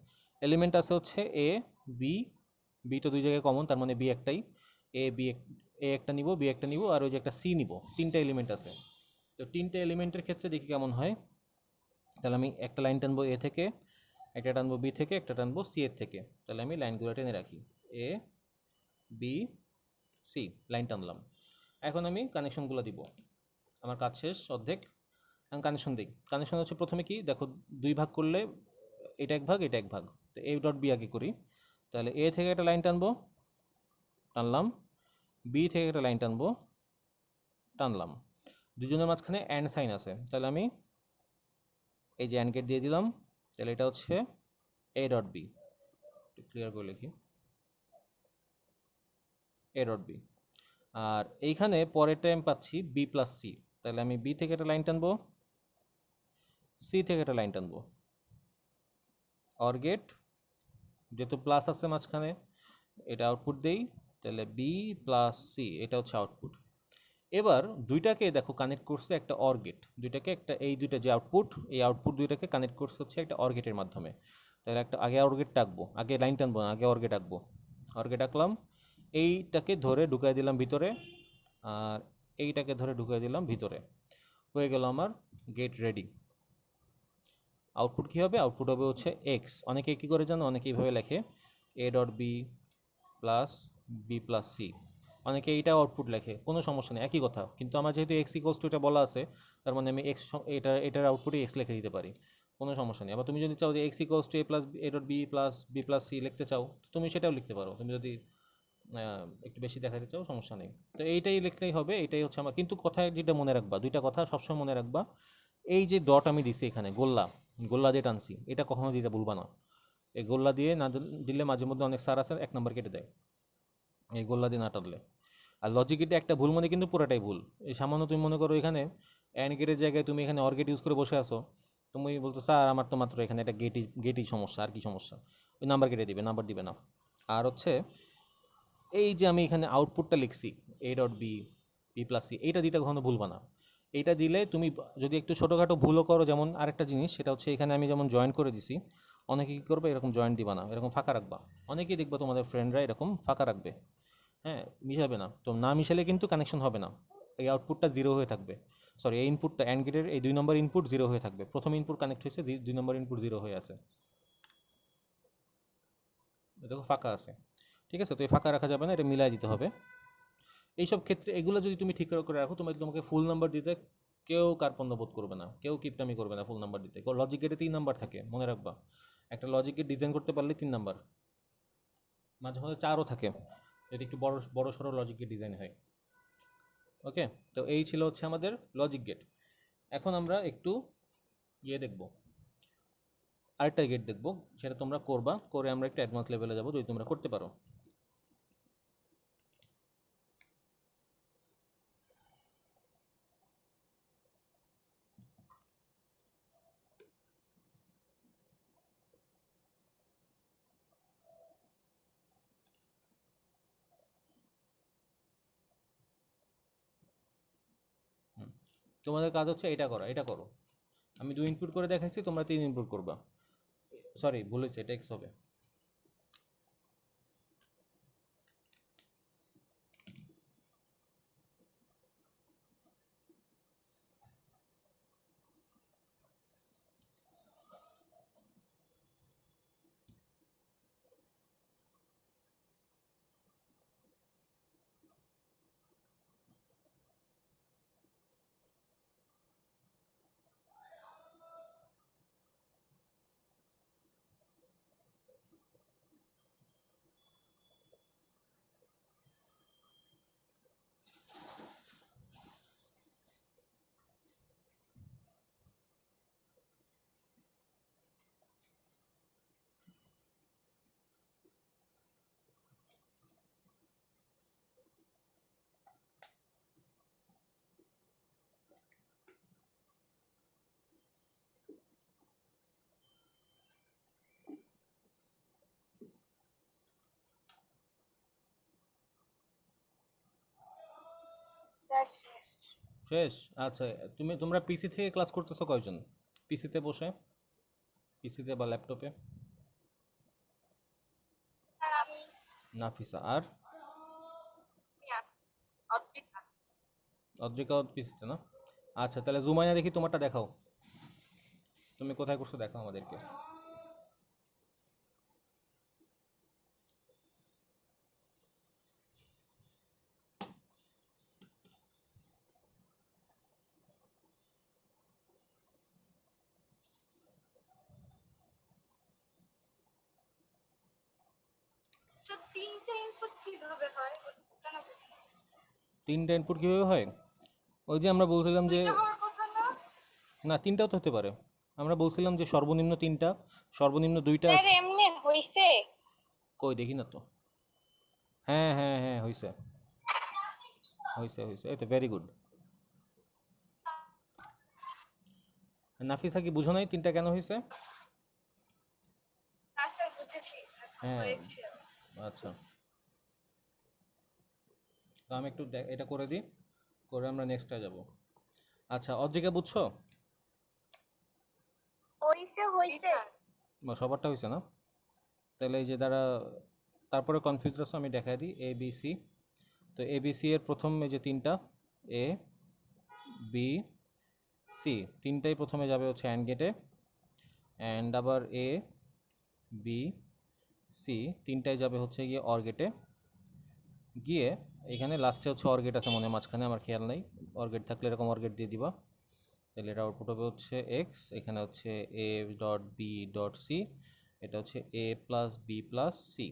এলিমেন্ট আছে হচ্ছে এ বি, বি তো দুই জায়গায় কমন, তার মানে বি একটাই। এ বি, এ একটা নিব, বি একটা নিব, আর ওই যে একটা সি নিব, তিনটা এলিমেন্ট আছে। তো তিনটে এলিমেন্টের ক্ষেত্রে দেখি কেমন হয়। তাহলে আমি একটা লাইন টানবো এ থেকে, একটা টানবো বি থেকে, একটা টানবো সি এর থেকে। তাহলে আমি লাইনগুলো টেনে রাখি, এ বি সি, লাইন টানলাম। এখন আমি কানেকশনগুলো দিব, আমার কাজ শেষ অর্ধেক। এখন কানেকশন দিই। কানেকশন হচ্ছে প্রথমে কি দেখো, দুই ভাগ করলে এটা এক ভাগ, এটা এক ভাগ। তো এ ডট বি আগে করি। তাহলে এ থেকে একটা লাইন টানবো, টানলাম, বি থেকে একটা লাইন টানবো, টানলাম। দুজনের মাঝখানে অ্যান্ড সাইন আছে, তাহলে আমি এই যে অ্যান্ড গেট দিয়ে দিলাম। তাহলে এটা হচ্ছে এ ডট বি, ক্লিয়ার করে লিখি, এ ডট বি। আর এইখানে পরেরটা আমি পাচ্ছি বি প্লাস সি, তাহলে আমি বি থেকে একটা লাইন টানবো, সি থেকে একটা লাইন টানবো, অর গেট যেহেতু প্লাস আছে মাঝখানে, এটা আউটপুট দেই। তাহলে বি প্লাস সি, এটা হচ্ছে আউটপুট। এবার দুইটাকে দেখো কানেক্ট করছে একটা অর গেট, দুইটাকে একটা, এই দুইটা যে আউটপুট, এই আউটপুট দুইটাকে কানেক্ট করছে হচ্ছে একটা অর গেটের মাধ্যমে। তাহলে একটা আগে অর গেট টাকবো, আগে লাইন টানবো না, আগে অর গেট আঁকবো। অর গেট আঁকলাম, এইটাকে ধরে ঢুকাই দিলাম ভিতরে, আর এইটাকে ধরে ঢুকাই দিলাম ভিতরে। হয়ে গেল আমার গেট রেডি। আউটপুট কী হবে, আউটপুট হবে হচ্ছে এক্স। অনেকে কী করে জানো, অনেকে এইভাবে লেখে A dot B plus B plus C, অনেকে এইটাও আউটপুট লেখে, কোনো সমস্যা নেই, একই কথা। কিন্তু আমার যেহেতু এক্স ইকোয়ালস টু এটা বলা আছে, তার মানে আমি এক্স, এটার আউটপুটে এক্স লিখে দিতে পারি, কোনো সমস্যা নেই। আবার তুমি যদি চাও যে X equals to A plus A dot B plus C লিখতে চাও, তুমি সেটাও লিখতে পারো, তুমি যদি একটু বেশি দেখাতে চাও, সমস্যা নেই। তো এইটাই লিখলেই হবে, এইটাই হচ্ছে আমার। কিন্তু কথায় যেটা মনে রাখবা, দুইটা কথা সবসময় মনে রাখবা, এই যে ডট আমি দিছি এখানে, গোল্লা গোল্লা দিয়ে টানছি, এটা কখনো দিতে ভুলবা না। এই গোল্লা দিয়ে না দিলে মাঝে মধ্যে অনেক স্যার আছে এক নাম্বার কেটে দেয়, এই গোল্লা দিয়ে না টানলে। আর লজিক এটা একটা ভুল মানে কিন্তু পুরাটাই ভুল। এই সামান্য তুমি মনে করো এখানে অ্যান্ড গেটের জায়গায় তুমি এখানে অর গেট ইউজ করে বসে আছো, তুমি বলতো স্যার আমার তো মাত্র এখানে একটা গেটই সমস্যা, আর কি সমস্যা, ওই নাম্বার কেটে দিবে, নাম্বার দিবে না। আর হচ্ছে এই যে আমি এখানে আউটপুটটা লিখছি A dot B B plus C, এইটা দিতে কখনো ভুলবা না। এইটা দিলে তুমি যদি একটু ছোটোখাটো ভুলও করো, যেমন আরেকটা জিনিস সেটা হচ্ছে এখানে আমি যেমন জয়েন করে দিছি, অনেকে কী করবে এরকম জয়েন্ট দিবা না, এরকম ফাঁকা রাখবা। অনেকেই দেখবা তোমাদের ফ্রেন্ডরা এরকম ফাঁকা রাখবে, হ্যাঁ, মিশাবে না, তো না মিশালে কিন্তু কানেকশন হবে না, এই আউটপুটটা জিরো হয়ে থাকবে। সরি, এই ইনপুটটা অ্যান্ড গেটের এই 2 নম্বর ইনপুট জিরো হয়ে থাকবে, প্রথম ইনপুট কানেক্ট হয়েছে, 2 নম্বর ইনপুট জিরো হয়ে আছে, দেখো ফাঁকা আছে। ঠিক আছে, তো এই ফাঁকা রাখা যাবে না, এটা মিলাই দিতে হবে। এইসব ক্ষেত্রে এগুলো যদি তুমি ঠিক করে রাখো, তোমাকে ফুল নাম্বার দিতে কেউ কার্পণ্যবোধ করবে না, কেউ কিপটামি করবে না ফুল নাম্বার দিতে। লজিক গেটে 3 নাম্বার থাকে, মনে রাখবা, একটা লজিক গেট ডিজাইন করতে পারলে 3 নাম্বার, মাঝে মাঝে 4ও থাকে যদি একটু বড় বড় সড়ো লজিক গেট ডিজাইন হয়। ওকে, তো এই ছিল হচ্ছে আমাদের লজিক গেট। এখন আমরা একটু ইয়ে দেখব, আরেকটা গেট দেখব, সেটা তোমরা করবা, করে আমরা একটু অ্যাডভান্স লেভেলে যাবো যদি তোমরা করতে পারো। তোমাদের কাজ হচ্ছে এটা করা, এটা করো। আমি 2 ইনপুট করে দেখাইছি, তোমরা 3 ইনপুট করবা। সরি, ভুল হয়েছে, এটা এক্স হবে। শেষ। শেষ? আচ্ছা, তোমরা পিসি থেকে ক্লাস করতেছো কয়জন? পিসিতে বসে, পিসিতে বা ল্যাপটপে? আর আমি নাফিসা আর অদ্রিতা। অদ্রিকাও পিসিতে না? আচ্ছা, তাহলে জুমাইয়া দেখি তোমারটা দেখাও, তুমি কোথায় করছো দেখাও আমাদেরকে। স্যার তিনটে ইনপুট কিভাবে হয় ওটা না বুঝি। 3টা ইনপুট কীভাবে হয়? ওই যে আমরা বলছিলাম যে, দুইটা হওয়ার কথা না? না 3টাও তো হতে পারে। আমরা বলছিলাম যে সর্বনিম্ন 3টা, সর্বনিম্ন 2টা। স্যার এমনি হইছে। কই দেখি না তো। হ্যাঁ হ্যাঁ হ্যাঁ, হয়েছে হয়েছে হয়েছে, এই তো ভেরি গুড। নাফিসা কি বুঝো নাই 3টা কেন হয়েছে? না স্যার বুঝেছি, এখন হ্যাঁ, হয়েছে। আচ্ছা, তো আমি একটু এটা করে দিই, করে আমরা নেক্সটে যাব। আচ্ছা, অদ্রিকা বুঝছো? হইছে হইছে। বা সবারটা হয়েছে না? তাহলে এই যে দ্বারা, তারপরে কনফিউজ আছে, আমি দেখাই দিই এ বি সি। তো এ বি সি এর প্রথম এই যে 3টা, এ বি সি, 3টাই প্রথমে যাবে হচ্ছে অ্যান্ড গেটে, অ্যান্ড আবার এ বি সি 3টাই যাবে হচ্ছে গিয়ে অর গেটে, গিয়ে এখানে লাস্টে হচ্ছে অর গেট আছে মনে হয় মাঝখানে, আমার খেয়াল নেই। অর গেট থাকলে এরকম অর গেট দিয়ে দিবা, তাহলে এটা আউটপুট হবে হচ্ছে এক্স, এখানে হচ্ছে A dot B dot C, এটা হচ্ছে A plus B plus C,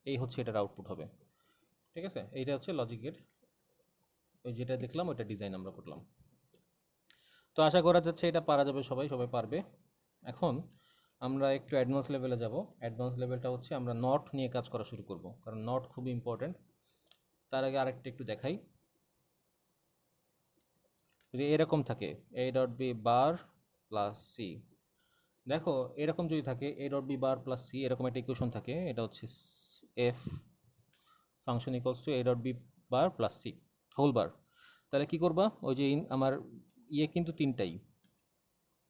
এই হচ্ছে এটার আউটপুট হবে। ঠিক আছে, এইটা হচ্ছে লজিক গেট, ওই যেটা দেখলাম ওইটা ডিজাইন আমরা করলাম। তো আশা করা যাচ্ছে এটা পারা যাবে, সবাই সবাই পারবে। এখন আমরা একটু অ্যাডভান্স লেভেলে যাব। অ্যাডভান্স লেভেলটা হচ্ছে আমরা নট নিয়ে কাজ করা শুরু করব, কারণ নট খুবই ইম্পর্টেন্ট। তার আগে আরেকটা একটু দেখাই, যদি এরকম থাকে A dot B bar plus C, দেখো এরকম যদি থাকে A dot B bar plus C, এরকম একটা ইকুয়েশন থাকে, এটা হচ্ছে F function equals to A dot B bar plus C whole bar. তাহলে কি করবা, ওই যে আমার ইয়ে কিন্তু 3টাই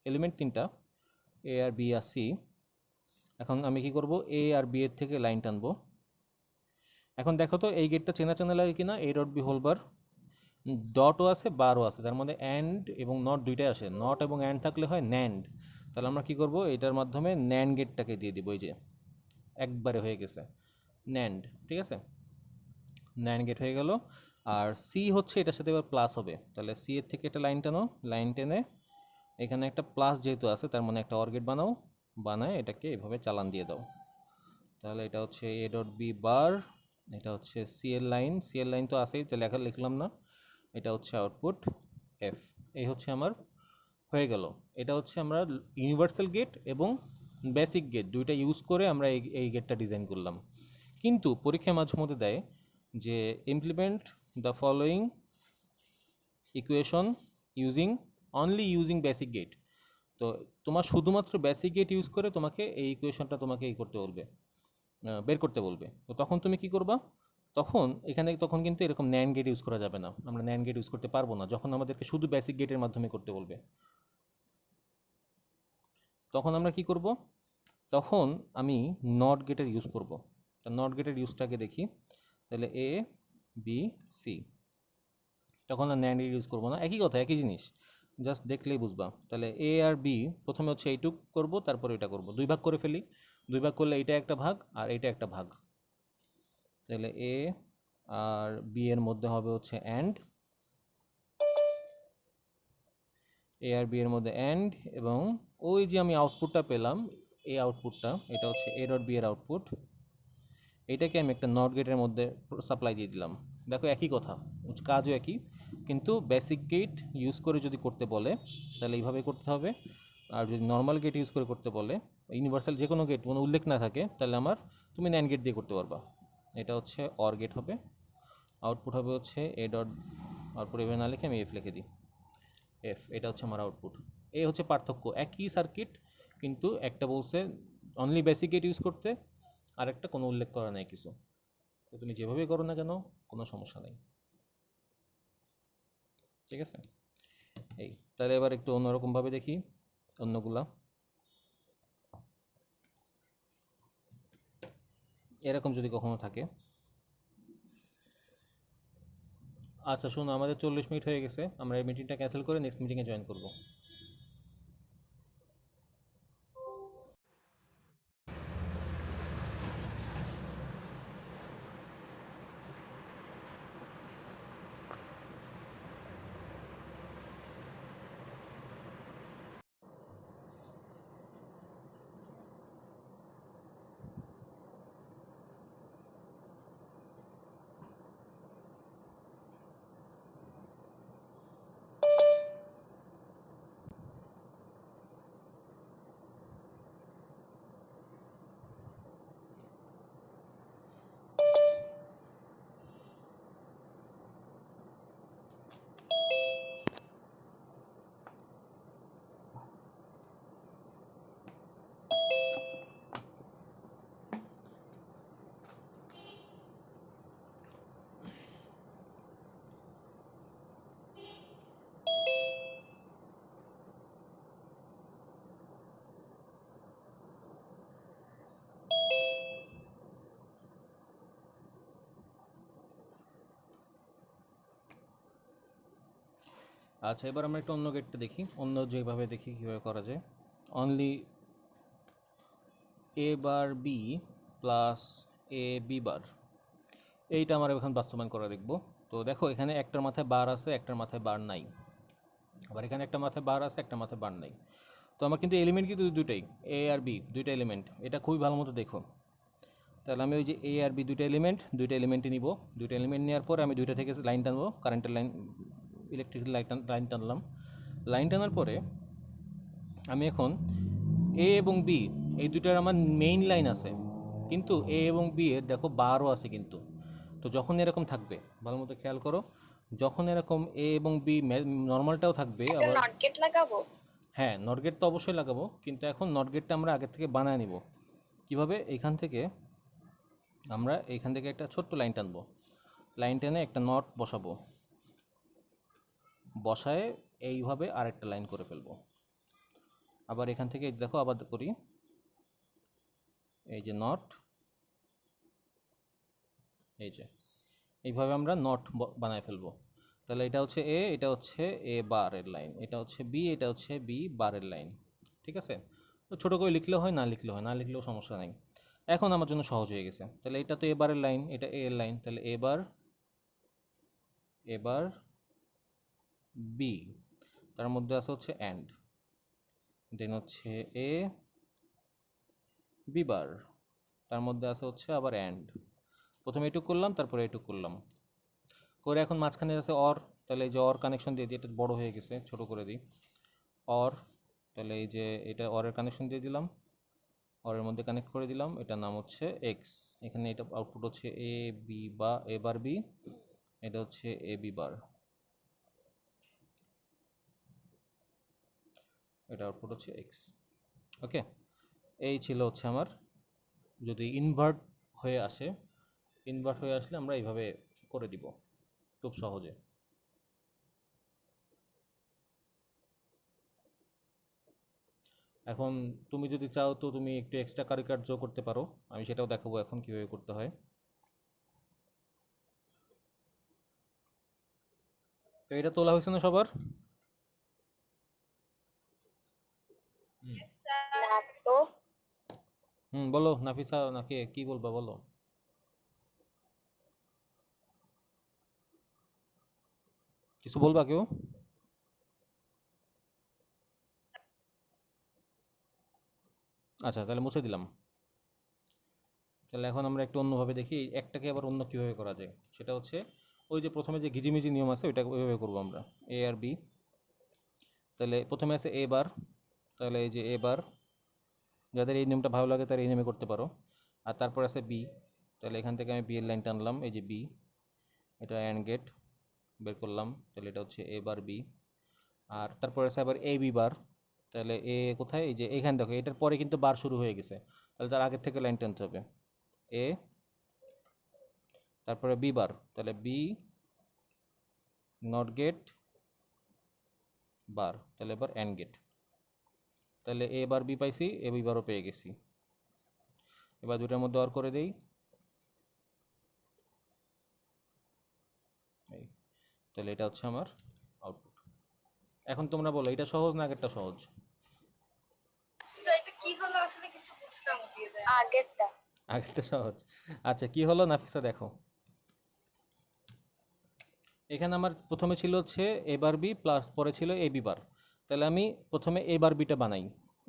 এলিমেন্ট, 3টা এ আর বি আর সি। এখন আমি কি করব, এ আর বি এর থেকে লাইন টানবো, এখন দেখো তো এই গেটটা চেনা চেনা লাগে কিনা, A dot B whole bar, ডটও আছে বারও আছে, তার মধ্যে অ্যান্ড এবং নট দুইটাই আসে, নট এবং অ্যান্ড থাকলে হয় ন্যান্ড। তাহলে আমরা কি করব, এটার মাধ্যমে ন্যান্ড গেটটাকে দিয়ে দিব, এই যে একবারে হয়ে গেছে ন্যান্ড, ঠিক আছে, ন্যান্ড গেট হয়ে গেল। আর সি হচ্ছে এটার সাথে এবার প্লাস হবে, তাহলে সি এর থেকে একটা লাইন টানো, লাইন টেনে এখানে একটা প্লাস যেহেতু আছে তার মানে একটা অর গেট বানাও, বানায় এটাকে এভাবে চালান দিয়ে দাও। তাহলে এটা হচ্ছে এ ডট বি বার, এটা হচ্ছে সি এর লাইন, সি এর লাইন তো আছেই, তো লেখা লিখলাম না, এটা হচ্ছে আউটপুট এফ। এই হচ্ছে আমার হয়ে গেল। এটা হচ্ছে আমরা ইউনিভার্সাল গেট এবং বেসিক গেট দুইটা ইউজ করে আমরা এই গেটটা ডিজাইন করলাম। কিন্তু পরীক্ষায় মাঝে মধ্যে দেয় যে implement the following equation only using basic gate. তো তোমার শুধুমাত্র বেসিক গেট ইউজ করে তোমাকে এই ইকুয়েশনটা তোমাকে এই করতে বলবে, বের করতে বলবে। তো তখন তুমি কি করবা, তখন কিন্তু এরকম ন্যান্ড গেট ইউজ করা যাবে না, আমরা ন্যান্ড গেট ইউজ করতে পারবো না যখন আমাদেরকে শুধু বেসিক গেটের মাধ্যমে করতে বলবে। তখন আমরা কি করব, তখন আমি নট গেটের ইউজ করব। তা নট গেটের ইউজটাকে দেখি, তাহলে এ বি সি, তখন আর ন্যান্ড গেট ইউজ করবো না, একই কথা একই জিনিস, জাস্ট দেখলেই বুঝবা। তাহলে এ আর বি প্রথমে হচ্ছে এইটুক করব, তারপরে এটা করব, দুই ভাগ করে ফেলি, দুই ভাগ করলে এইটা একটা ভাগ আর এইটা একটা ভাগ। তাহলে এ আর বি এর মধ্যে হবে হচ্ছে অ্যান্ড, এ আর বি এর মধ্যে অ্যান্ড, এবং ওই যে আমি আউটপুটটা পেলাম, এই আউটপুটটা এটা হচ্ছে এ ডট বি এর আউটপুট, এটাকে আমি একটা নট গেটের মধ্যে সাপ্লাই দিয়ে দিলাম। দেখো একই কথা, কাজও একই, কিন্তু বেসিক গেট ইউজ করে যদি করতে বলে তাহলে এইভাবে করতে হবে, আর যদি নর্মাল গেট ইউজ করে করতে বলে, ইউনিভার্সাল যে কোনো গেট কোনো উল্লেখ না থাকে, তাহলে তুমি ন্যান্ড গেট দিয়ে করতে পারবা। এটা হচ্ছে অর গেট হবে, আউটপুট হবে হচ্ছে এ ডট, আউটপুট এভাবে না লিখে আমি এফ লিখে দিই, এফ, এটা হচ্ছে আমার আউটপুট। এই হচ্ছে পার্থক্য, একই সার্কিট কিন্তু একটা বলছে অনলি বেসিক গেট ইউজ করতে, আরেকটা কোনো উল্লেখ করা নাই কিছু। তো তুমি যেভাবেই করো না কেন কোনো সমস্যা নেই, ঠিক আছে। এই তাহলে এবার একটু অন্যরকমভাবে দেখি অন্যগুলা, এরকম যদি কখনো থাকে। আচ্ছা শোনো, আমাদের 40 মিনিট হয়ে গেছে, আমরা এই মিটিংটা ক্যান্সেল করে নেক্সট মিটিংয়ে জয়েন করব। আচ্ছা এবার আমরা একটু অন্য গেটটা দেখি, অন্য যেভাবে দেখি কীভাবে করা যায়। Only A bar B plus A B bar, এইটা আমার এখন বাস্তবায়ন করা দেখব। তো দেখো এখানে একটার মাথায় বার আছে, একটার মাথায় বার নাই, আবার এখানে একটা মাথায় বার আছে, একটা মাথায় বার নাই। তো আমার কিন্তু এলিমেন্ট কিন্তু দুইটাই, এ আর বি দুইটা এলিমেন্ট, এটা খুবই ভালো মতো দেখো। তাহলে আমি ওই যে এ আর বি দুইটা এলিমেন্টই নিব, দুইটা এলিমেন্ট নেওয়ার পর আমি দুইটা থেকে লাইন টানবো, কারেন্টের লাইন, ইলেকট্রিক লাইন টানলাম। লাইন টানার পরে আমি এখন এ এবং বি এই দুইটার আমার মেইন লাইন আছে, কিন্তু এ এবং বি এর দেখো বারও আছে কিন্তু। তো যখন এরকম থাকবে, ভালো মতো খেয়াল করো, যখন এরকম এ এবং বি নর্মালটাও থাকবে একটা আবার। নট গেট লাগাবো। হ্যাঁ নট গেট তো অবশ্যই লাগাবো, কিন্তু এখন নট গেটটা আমরা আগের থেকে বানায় নিব। কিভাবে, এইখান থেকে একটা ছোট্ট লাইন টানবো, লাইন টেনে একটা নট বসাবো, বসায় এইভাবে আরেকটা লাইন করে ফেলবো। আবার এখান থেকে দেখো আবার করি, এই যে নট, এই যে এইভাবে আমরা নট বানায় ফেলবো। তাহলে এটা হচ্ছে এ, এটা হচ্ছে এ বারের লাইন, এটা হচ্ছে বি, এটা হচ্ছে বি বারের লাইন। ঠিক আছে, তো ছোটো করে লিখলেও হয়, না লিখলেও হয়, না লিখলেও সমস্যা নেই। এখন আমার জন্য সহজ হয়ে গেছে। তাহলে এটা তো এ বারের লাইন, এটা এ এর লাইন, তাহলে এবার বি, তার মধ্যে আছে হচ্ছে অ্যান্ড, দেন হচ্ছে এ বি বার, তার মধ্যে আছে হচ্ছে আবার অ্যান্ড। প্রথমে এটুক করলাম, তারপরে এটুক করলাম করে এখন মাঝখানে আছে অর। তাহলে এই যে অর কানেকশন দিয়ে দিই, এটা বড় হয়ে গেছে, ছোট করে দিই অর। তাহলে এই যে এটা অরের কানেকশন দিয়ে দিলাম, অরের মধ্যে কানেক্ট করে দিলাম, এটার নাম হচ্ছে এক্স। এখানে এটা আউটপুট হচ্ছে এ বি বা এ বার বি, এটা হচ্ছে এ বি বার, এটা আউটপুট হচ্ছে এক্স। ওকে, এই ছিল হচ্ছে আমার, যদি ইনভার্ট হয়ে আসে, ইনভার্ট হয়ে আসলে আমরা এইভাবে করে দিব খুব সহজে। এখন তুমি যদি চাও তো তুমি একটু এক্সট্রা কারিকুলার করতে পারো, আমি সেটাও দেখাবো এখন কিভাবে করতে হয়। তো এটা তোলা হয়েছে না সবার? না তো। বলো নাফিসা, নাকি কি বলবা বলো। কিছু বলবা কেউ? আচ্ছা, তাহলে মুছে দিলাম। তাহলে এখন আমরা একটু অন্যভাবে দেখি একটাকে আবার অন্য কীভাবে করা যায়। সেটা হচ্ছে ওই যে প্রথমে যে ঘিজিমিজি নিয়ম আছে ওইটা ওইভাবে করবো আমরা, এ আর বি। তাহলে প্রথমে আছে এ বার, তাহলে এই যে এ বার, যাদের এই নিয়মটা ভালো লাগে তারা এই নিয়মে করতে পারো। আর তারপর আছে বি, তাহলে এখান থেকে আমি বি এর লাইন টানলাম, এই যে বি, এটা অ্যান্ড গেট বের করলাম, তাহলে এটা হচ্ছে এ বার বি। আর তারপর আছে আবার এ বি বার, তাহলে এ কোথায়, এই যে এখানে দেখো, এটার পরে কিন্তু বার শুরু হয়ে গেছে, তাহলে তার আগের থেকে লাইন টানতে হবে এ, তারপরে বি বার, তাহলে বি নট গেট বার, তাহলে এবার অ্যান্ড গেট, তাহলে এ বার বি পাইছি, এ বি বারও পেয়ে গেছি। এবার দুটার মধ্যে অর করে দেই, এই, তাহলে এটা হচ্ছে আমার আউটপুট। এখন তোমরা বলো এটা সহজ না আগেরটা সহজ? এটা কি হলো আসলে কিছু বুঝলাম না। আগেরটা। আগেরটা সহজ। আচ্ছা, কি হলো নাফিসা দেখো, এখানে আমার প্রথমে ছিল হচ্ছে এ বার বি প্লাস পরে ছিল এ বি বার। তাহলে আমি প্রথমে এ বার বিটা বানাই,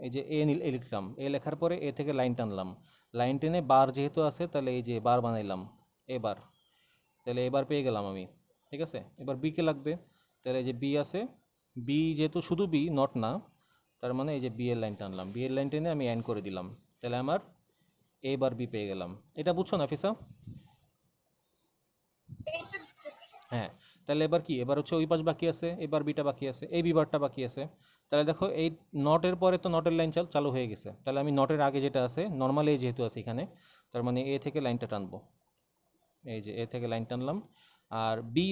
এই যে এ লিখলাম, এ লেখার পরে এ থেকে লাইন টানলাম, লাইন টেনে বার যেহেতু আছে তাহলে এই যে বার বানাইলাম এ বার, তাহলে এবার পেয়ে গেলাম আমি। ঠিক আছে, এবার বি কে লাগবে, তাহলে এই যে বি আছে, বি যেহেতু শুধু বি নট না, তার মানে এই যে বি এর লাইন টানলাম, বি এর লাইন টেনে আমি অ্যান্ড করে দিলাম, তাহলে আমার এ বার বি পেয়ে গেলাম। এটা বুঝছো নাফিসা? এইটা বুঝেছি। হ্যাঁ, তাহলে এবার কি, এবার হচ্ছে ওই পাশ বাকি আছে, এবার বিটা বাকি আছে, এই বিবারটা বাকি আছে। তাহলে দেখো এই নটের পরে তো নটের লাইন চালু হয়ে গেছে, তাহলে আমি নটের আগে যেটা আছে নর্মাল এ যেহেতু আছে এখানে, তার মানে এ থেকে লাইনটা টানবো, এই যে এ থেকে লাইন টানলাম। আর বি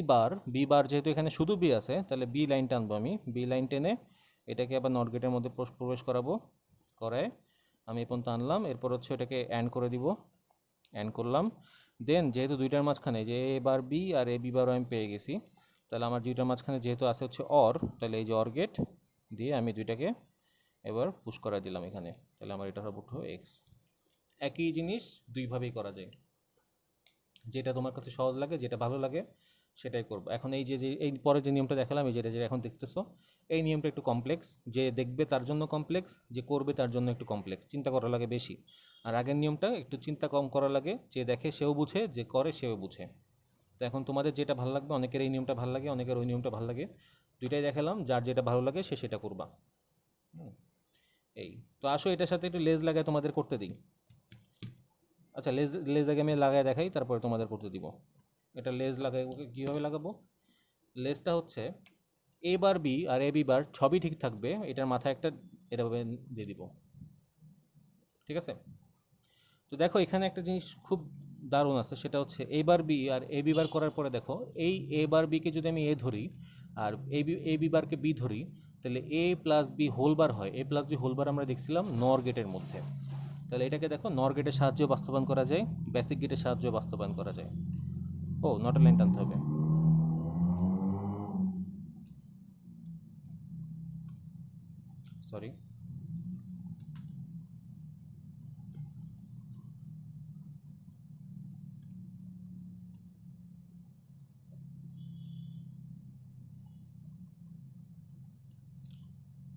বার যেহেতু এখানে শুধু বি আছে, তাহলে বি লাইন টানবো আমি, বি লাইন টেনে এটাকে আবার নট গেটের মধ্যে প্রবেশ করাবো, করায় আমি এখন টানলাম, এরপর হচ্ছে এটাকে অ্যান্ড করে দিব, অ্যান্ড করলাম। দেন যেহেতু দুইটার মাঝখানে যে এ bar B R A B বারও আমি পেয়ে গেছি, তাহলে আমার দুইটার মাঝখানে যেহেতু আছে হচ্ছে অর, তাহলে এই যে অর গেট দিয়ে আমি দুইটাকে এবার পুশ করা দিলাম এখানে, তাহলে আমার এটা আউটপুট হবে এক্স। একই জিনিস দুইভাবেই করা যায়, যেটা তোমার কাছে সহজ লাগে, যেটা ভালো লাগে সেটাই করবো। এখন এই যে এই পরে যে নিয়মটা দেখালাম, এই যেটা যেটা এখন দেখতেছো, এই নিয়মটা একটু কমপ্লেক্স, যে দেখবে তার জন্য কমপ্লেক্স, যে করবে তার জন্য একটু কমপ্লেক্স, চিন্তা করা লাগে বেশি। আর আগের নিয়মটা একটু চিন্তা কম করা লাগে, যে দেখে সেও বুঝে, যে করে সেও বুঝে। তো এখন তোমাদের যেটা ভালো লাগবে, অনেকের এই নিয়মটা ভালো লাগে, অনেকের ওই নিয়মটা ভালো লাগে, দুইটাই দেখালাম, যার যেটা ভালো লাগে সে সেটা করবা। এই, তো আসো এটার সাথে একটু লেজ লাগায় তোমাদের করতে দিই। আচ্ছা, লেজ লেজ আগে আমি লাগায় দেখাই, তারপরে তোমাদের করতে দিব। এটা লেজ লাগাই, ওকে কীভাবে লাগাবো, লেজটা হচ্ছে এ বার বি আর এ বি বার সবই ঠিক থাকবে, এটার মাথায় একটা এটাভাবে দিয়ে দিব। ঠিক আছে, তো দেখো এখানে একটা জিনিস খুব দারুণ আছে, সেটা হচ্ছে এ বার বি আর এ বি বার করার পরে দেখো, এই এ বার বিকে যদি আমি এ ধরি আর এ বি বারকে বি ধরি, তাহলে এ প্লাস বি হোল বার হয়। এ প্লাস বি হোল বার আমরা দেখছিলাম নর গেটের মধ্যে, তাহলে এটাকে দেখো নর গেটের সাহায্যে বাস্তবায়ন করা যায়, বেসিক গেটের সাহায্যে বাস্তবায়ন করা যায়। ও নটের লাইন টানতে হবে। সরি,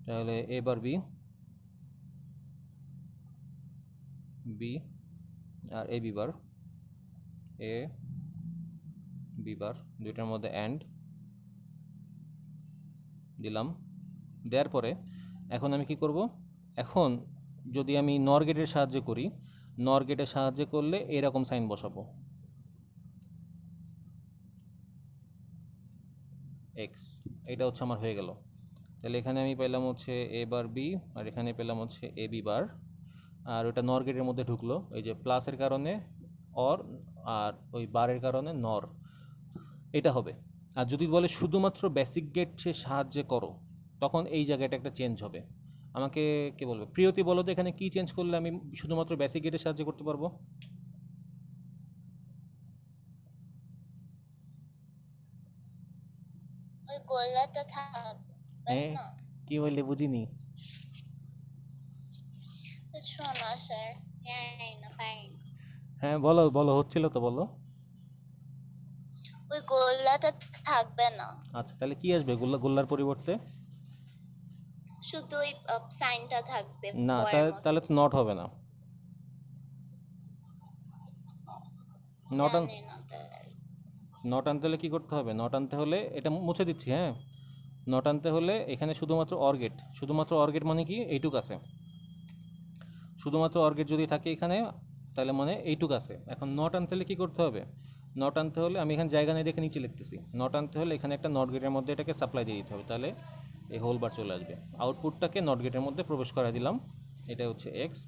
তাহলে এ বার বি, বি আর এ বি বার, এ বি বার দুইটার মধ্যে অ্যান্ড দিলাম। দেওয়ার পরে এখন আমি কি করব, এখন যদি আমি নর গেটের সাহায্যে করি, নর গেটের সাহায্যে করলে এরকম সাইন বসাবো এক্স, এটা হচ্ছে আমার হয়ে গেল। তাহলে এখানে আমি পেলাম হচ্ছে এ বার বি, আর এখানে পেলাম হচ্ছে এ বি বার, আর ওটা নর গেটের মধ্যে ঢুকলো, এই যে প্লাসের কারণে অর, আর ওই বারের কারণে নর, এটা হবে। আর যদি বলে শুধুমাত্র বেসিক গেটের সাহায্যে করো, তখন এই জায়গাটা একটা চেঞ্জ হবে। আমাকে কে বলবে, প্রিয়তি বলো তো এখানে কি চেঞ্জ করলে আমি শুধুমাত্র বেসিক গেটের সাহায্যে করতে পারবো? ওই গোল্লাটা থাকবে হ্যাঁ, না। কি বললে বুঝিনি। শোনো স্যার, জানি না পারি না। হ্যাঁ বলো বলো, হচ্ছিল তো বলো। ওই গোল্লাটা থাকবে না, আচ্ছা তাহলে কি আসবে গোল্লার পরিবর্তে? শুধু ওই সাইনটা থাকবে না, বয়ের তাহলে মতো। তাহলে তো নট হবে না। নট আন, জানি না তাহলে। নট আনতে হলে কি করতে হবে, নট আনতে হলে এটা মুছে দিচ্ছি, হ্যাঁ। নট আনতে হলে এখানে শুধুমাত্র অর গেট, শুধুমাত্র অর গেট মানে কি এইটুক আছে, শুধুমাত্র অর গেট যদি থাকে এখানে তাহলে মানে এইটুক আছে। এখন নট আনতে হলে কী করতে হবে, নট আনতে হলে আমি এখানে জায়গা নেই দেখে নিচে লিখতেছি, নট আনতে হলে এখানে একটা নট গেটের মধ্যে এটাকে সাপ্লাই দিয়ে দিতে হবে, তাহলে এই হোল বার চলে আসবে। আউটপুটটাকে নট গেটের মধ্যে প্রবেশ করা দিলাম, এটা হচ্ছে এক্স,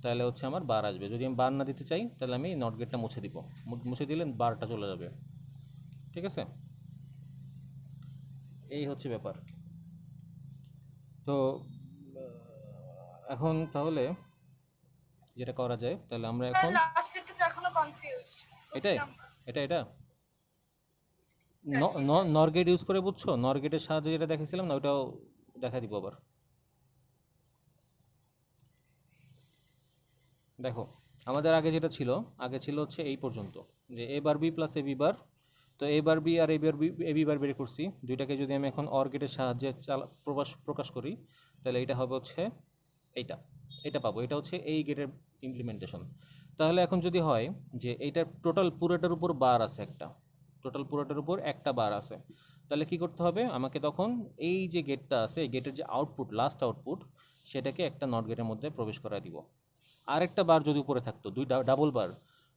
তাহলে হচ্ছে আমার বার আসবে। যদি আমি বার না দিতে চাই তাহলে আমি নট গেটটা মুছে দিব, মুছে দিলে বারটা চলে যাবে। ঠিক আছে, এই হচ্ছে ব্যাপার। তো এখন তাহলে যেটা করা যায়, তাহলে আমরা এখন লাস্টেরটা তো এখনো কনফিউজড এটাই, বুঝলাম। এটা হ্যাঁ জি স্যার। নর গেট ইউজ করে বুঝছো, নর গেটের সাহায্যে যেটা দেখেছিলাম না ওটাও দেখা দিব আবার। দেখো আমাদের আগে যেটা ছিল, আগে ছিল হচ্ছে এই পর্যন্ত, যে এ bar B plus A B বার। তো এ বার বি আর এ বি বার বের করছি, দুইটাকে যদি আমি এখন অর গেটের সাহায্যে প্রকাশ করি, তাহলে এটা হবে হচ্ছে এইটা, এটা পাবো, এটা হচ্ছে এই গেটের ইমপ্লিমেন্টেশন। তাহলে এখন যদি হয় যে এইটার টোটাল পুরোটার উপর বার আছে একটা, টোটাল পুরোটার উপর একটা বার আছে, তাহলে কি করতে হবে আমাকে তখন, এই যে গেটটা আছে এই গেটের যে আউটপুট, লাস্ট আউটপুট, সেটাকে একটা নট গেটের মধ্যে প্রবেশ করা দিব। আরেকটা বার যদি উপরে থাকতো, দুই ডাবল বার,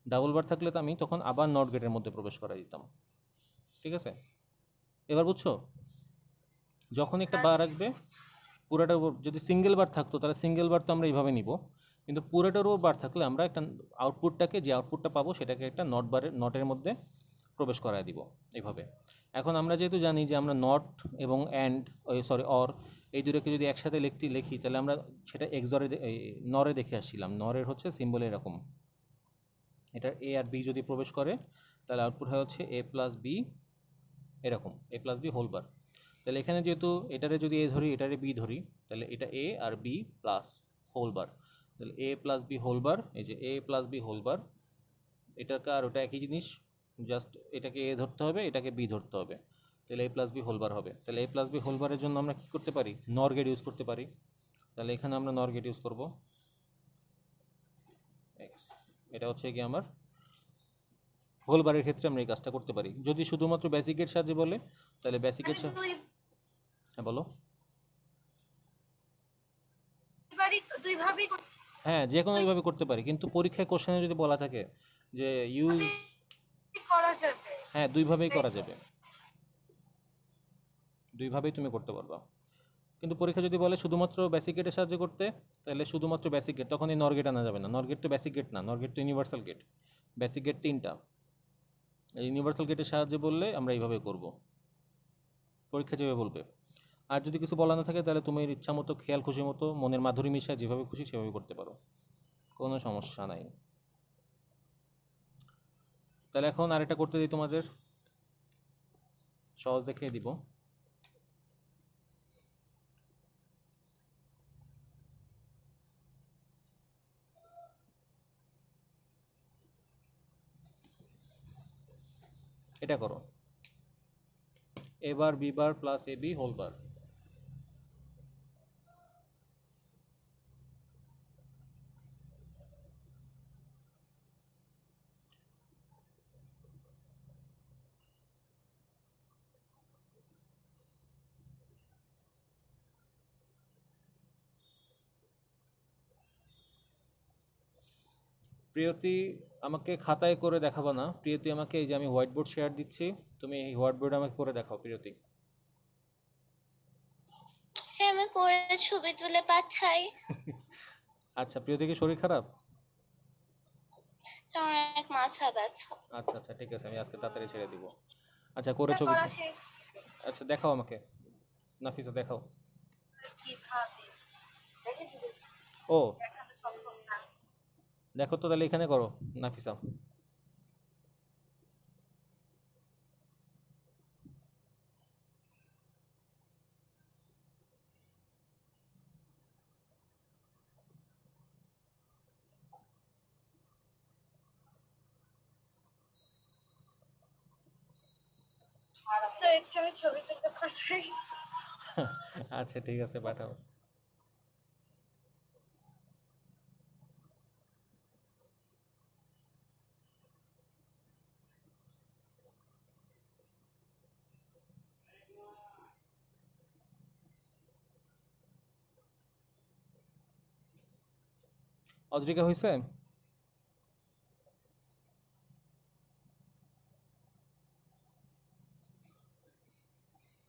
ডাবল বার থাকলে তো আমি তখন আবার নট গেটের মধ্যে প্রবেশ করা দিতাম। ঠিক আছে, এবার বুঝছো? যখন একটা বার আসবে পুরোটার উপর, যদি সিঙ্গেল বার থাকতো তাহলে সিঙ্গেল বার তো আমরা এইভাবে নিব, কিন্তু পুরোটার উপর বার থাকলে আমরা একটা আউটপুটটাকে, যে আউটপুটটা পাবো সেটাকে একটা নটের মধ্যে প্রবেশ করায় দিব এইভাবে। এখন আমরা যেহেতু জানি যে আমরা নট এবং অ্যান্ড, ওই সরি অর, এই দুটোকে যদি একসাথে লিখি তাহলে আমরা সেটা এক্সরে নরে দেখে আসছিলাম, নরের হচ্ছে সিম্বল এরকম, এটার এ আর বি যদি প্রবেশ করে তাহলে আউটপুট হয় হচ্ছে এ প্লাস বি, এরকম এ প্লাস বি হোল বার। তাহলে এখানে যেহেতু এটারে যদি এ ধরি এটারে বি ধরি, তাহলে এটা এ আর বি প্লাস হোল বার, তাহলে এ প্লাস বি হোল বার, এই যে এ প্লাস বি হোল বার, এটাকে আর ওটা একই জিনিস, জাস্ট এটাকে এ ধরতে হবে এটাকে বি ধরতে হবে, তাহলে এ প্লাস বি হোল বার হবে। তাহলে এ প্লাস বি হোল বারের জন্য আমরা কী করতে পারি, নর গেট ইউজ করতে পারি। তাহলে এখানে আমরা নর গেট ইউজ করবো এক্স, এটা হচ্ছে কি আমার হোল বারের ক্ষেত্রে আমরা এই কাজটা করতে পারি। যদি শুধুমাত্র বেসিক গেট সাহায্যে বলে তাহলে বেসিক গেট, হ্যাঁ বলো। দুই ভাবেই হ্যাঁ যে কোনোভাবে করতে পারি, কিন্তু পরীক্ষায় কোশ্চেনে যদি বলা থাকে যে ইউজ, করা যাবে। হ্যাঁ দুইভাবেই করা যাবে, দুইভাবেই তুমি করতে পারবা। কিন্তু পরীক্ষা যদি বলে শুধুমাত্র বেসিক গেটের সাহায্যে করতে, তাহলে শুধুমাত্র বেসিক গেট, তখন এই নর গেট আনা যাবে না, নর গেট তো বেসিক গেট না, নর গেট তো ইউনিভার্সাল গেট, বেসিক গেট তিনটা, এই ইউনিভার্সাল গেটের সাহায্যে বললে আমরা এইভাবে করব, পরীক্ষা যেভাবে বলবে। আর যদি কিছু বলা না থাকে তাহলে তুমি ইচ্ছা মতো খেয়াল খুশি মতো মনের মাধুরী মিশায় যেভাবে খুশি সেভাবে করতে পারো, কোনো সমস্যা নাই। তাহলে এখন আরেকটা করতে দিই তোমাদের, সহজ দেখিয়ে দিব। এটা করো, এ bar B bar plus A B whole বার। প্রিয়তি, আমাকে খাতায় করে দেখাবা না প্রিয়তি, আমাকে এই যে আমি হোয়াইট বোর্ড শেয়ার দিচ্ছি, তুমি এই হোয়াইট বোর্ড আমাকে করে দেখাও প্রিয়তি। সে আমি করে ছবি তুলে পাঠাই। আচ্ছা, প্রিয়তি কি শরীর খারাপ? আমার অনেক মাথা ব্যথা। আচ্ছা আচ্ছা ঠিক আছে, আমি আজকে তাড়াতাড়ি ছেড়ে দিব। আচ্ছা করে ছবি, করা শেষ। আচ্ছা দেখাও আমাকে, নাফিসা দেখাও। কিভাবে দেখে দিবে, ও দেখানো সম্ভব না। দেখো তো, তাহলে এখানে করো নাফিসা। স্যার ইচ্ছে আমি ছবি তুলতে পাঠাই। আচ্ছা ঠিক আছে, পাঠাও। অদ্রিকা হয়েছে?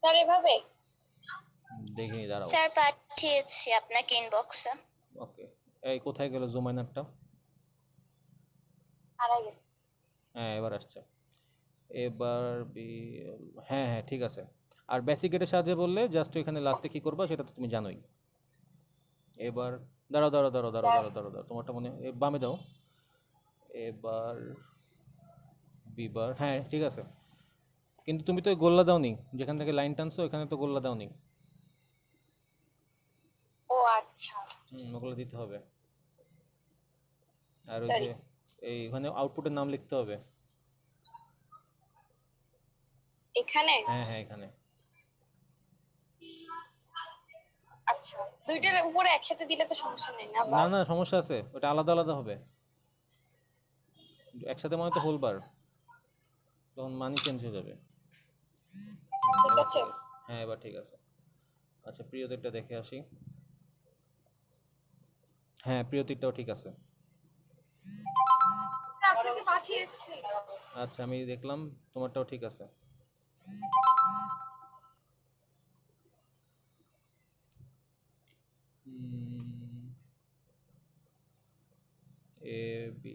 স্যার এভাবে দেখি দাঁড়াও। স্যার পাঠিয়েছি আপনাকে ইনবক্সে। ওকে, এই কোথায় গেল জুমাইনারটা? হারাই গেছে। হ্যাঁ এবার আসছে, এবার বি, হ্যাঁ হ্যাঁ ঠিক আছে। আর বেসিক গেটের সাহায্যে বললে জাস্ট এখানে লাস্টে কি করবা সেটা তো তুমি জানোই। এবার দাঁড়াও দাঁড়াও দাঁড়াও দাঁড়াও দাঁড়াও দাঁড়াও দাঁড়াও, তোমারটা মনে বামে দাও। এবার বিবার, হ্যাঁ ঠিক আছে। কিন্তু তুমি তো ওই গোল্লা দাওনি, যেখান থেকে লাইন টানছো ওখানে তো গোল্লা দাওনি। ও আচ্ছা ওগুলো দিতে হবে। আর ওই সরি। যে এই ওখানে আউটপুটের নাম লিখতে হবে। এখানে হ্যাঁ হ্যাঁ এখানে। আচ্ছা দুইটার উপরে একসাথে দিলে তো সমস্যা নেই না না না সমস্যা আছে, ওটা আলাদা আলাদা হবে, একসাথে মানে তো হোল বার, তখন মানি চেঞ্জ হয়ে যাবে। ঠিক এবার আছে। ঠিক আছে, হ্যাঁ এবার ঠিক আছে। আচ্ছা প্রিয়তিরটা দেখে আসি। হ্যাঁ প্রিয়তিরটাও ঠিক আছে। আপনাকে পাঠিয়েছি। আচ্ছা আমি দেখলাম তোমারটাও ঠিক আছে। এ বি,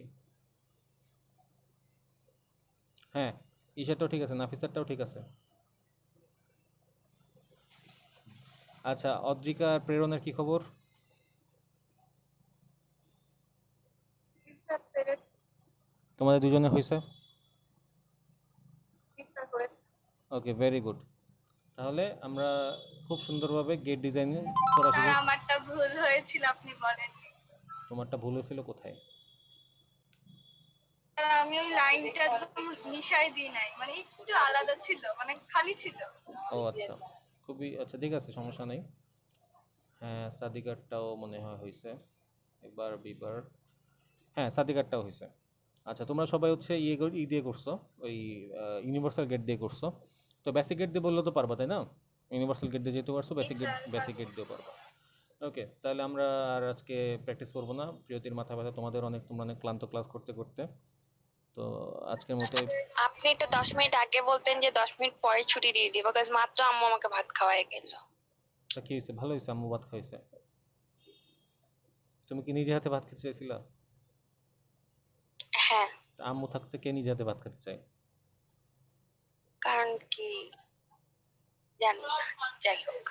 হ্যাঁ ঈশারটাও ঠিক আছে, নাফিসারটাও ঠিক আছে। আচ্ছা অদ্রিকা আর প্রেরণের কি খবর? তোমাদের দুজনে হয়েছে? Okay very good. তাহলে আমরা খুব সুন্দরভাবে গেট ডিজাইন করা স্যার শিখে। আমারটা ভুল হয়েছিল আপনি বলেন। তোমারটা ভুল হয়েছিল কোথায়? আমি ওই লাইনটা একদম নিশায় দিই নাই, মানে একটু আলাদা ছিল, মানে খালি ছিল। ও আচ্ছা, খুবই আচ্ছা ঠিক আছে, সমস্যা নেই। হ্যাঁ সাদিকারটাও মনে হয় হয়েছে। এবার বিবার, হ্যাঁ সাদিকারটাও হয়েছে। আচ্ছা তোমরা সবাই হচ্ছে ই দিয়ে করছো, ওই ইউনিভার্সাল গেট দিয়ে করছো। তো বেসিক গেট দিয়ে বললে তো পারবা তাই না? ইউনিভার্সাল গেট দিয়ে যেহেতু পারছো, বেসিক গেট দিয়েও পারবা। ওকে তাহলে আমরা আর আজকে প্র্যাকটিস করবো না, প্রিয়তির মাথা ব্যথা, তোমাদের অনেক, তোমরা অনেক ক্লান্ত ক্লাস করতে করতে। তো আজকের মতো আপনি তো 10 মিনিট আগে বলতেন যে 10 মিনিট পরে ছুটি দিয়ে দিব, কাজ মাত্র আম্মু আমাকে ভাত খাওয়াই গেল। তা কি হয়েছে, ভালো হয়েছে, আম্মু ভাত খাইছে। তুমি কি নিজে হাতে ভাত খেতে চাইছিলা? হ্যাঁ তা আম্মু থাকতে কে নিজে হাতে ভাত খেতে চায়? কারণ কি জানি না, যাই হোক।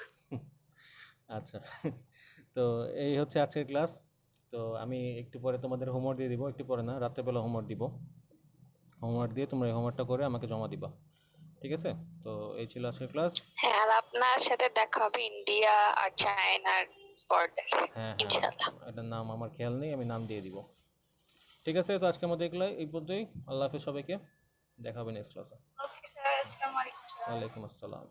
আচ্ছা তো এই হচ্ছে আজকের ক্লাস। তো আমি একটু পরে তোমাদের হোমওয়ার্ক দিয়ে দিব, একটু পরে না, রাত্রেবেলা হোমওয়ার্ক দিব। হোমওয়ার্ক দিয়ে তোমরা এই হোমওয়ার্কটা করে আমাকে জমা দিবা, ঠিক আছে? তো এই ছিল আজকের ক্লাস। হ্যাঁ, আর আপনার সাথে দেখা হবে ইন্ডিয়া আর চায়নার বর্ডারে হ্যাঁ ইনশাআল্লাহ। এটার নাম আমার খেয়াল নেই, আমি নাম দিয়ে দিব। ঠিক আছে, তো আজকে আমাদের এই পর্যন্তই। আল্লাহ হাফেজ সবাইকে, দেখা হবে নেক্সট ক্লাসে। ওকে স্যার, আসসালামু আলাইকুম স্যার। ওয়ালাইকুম আসসালাম।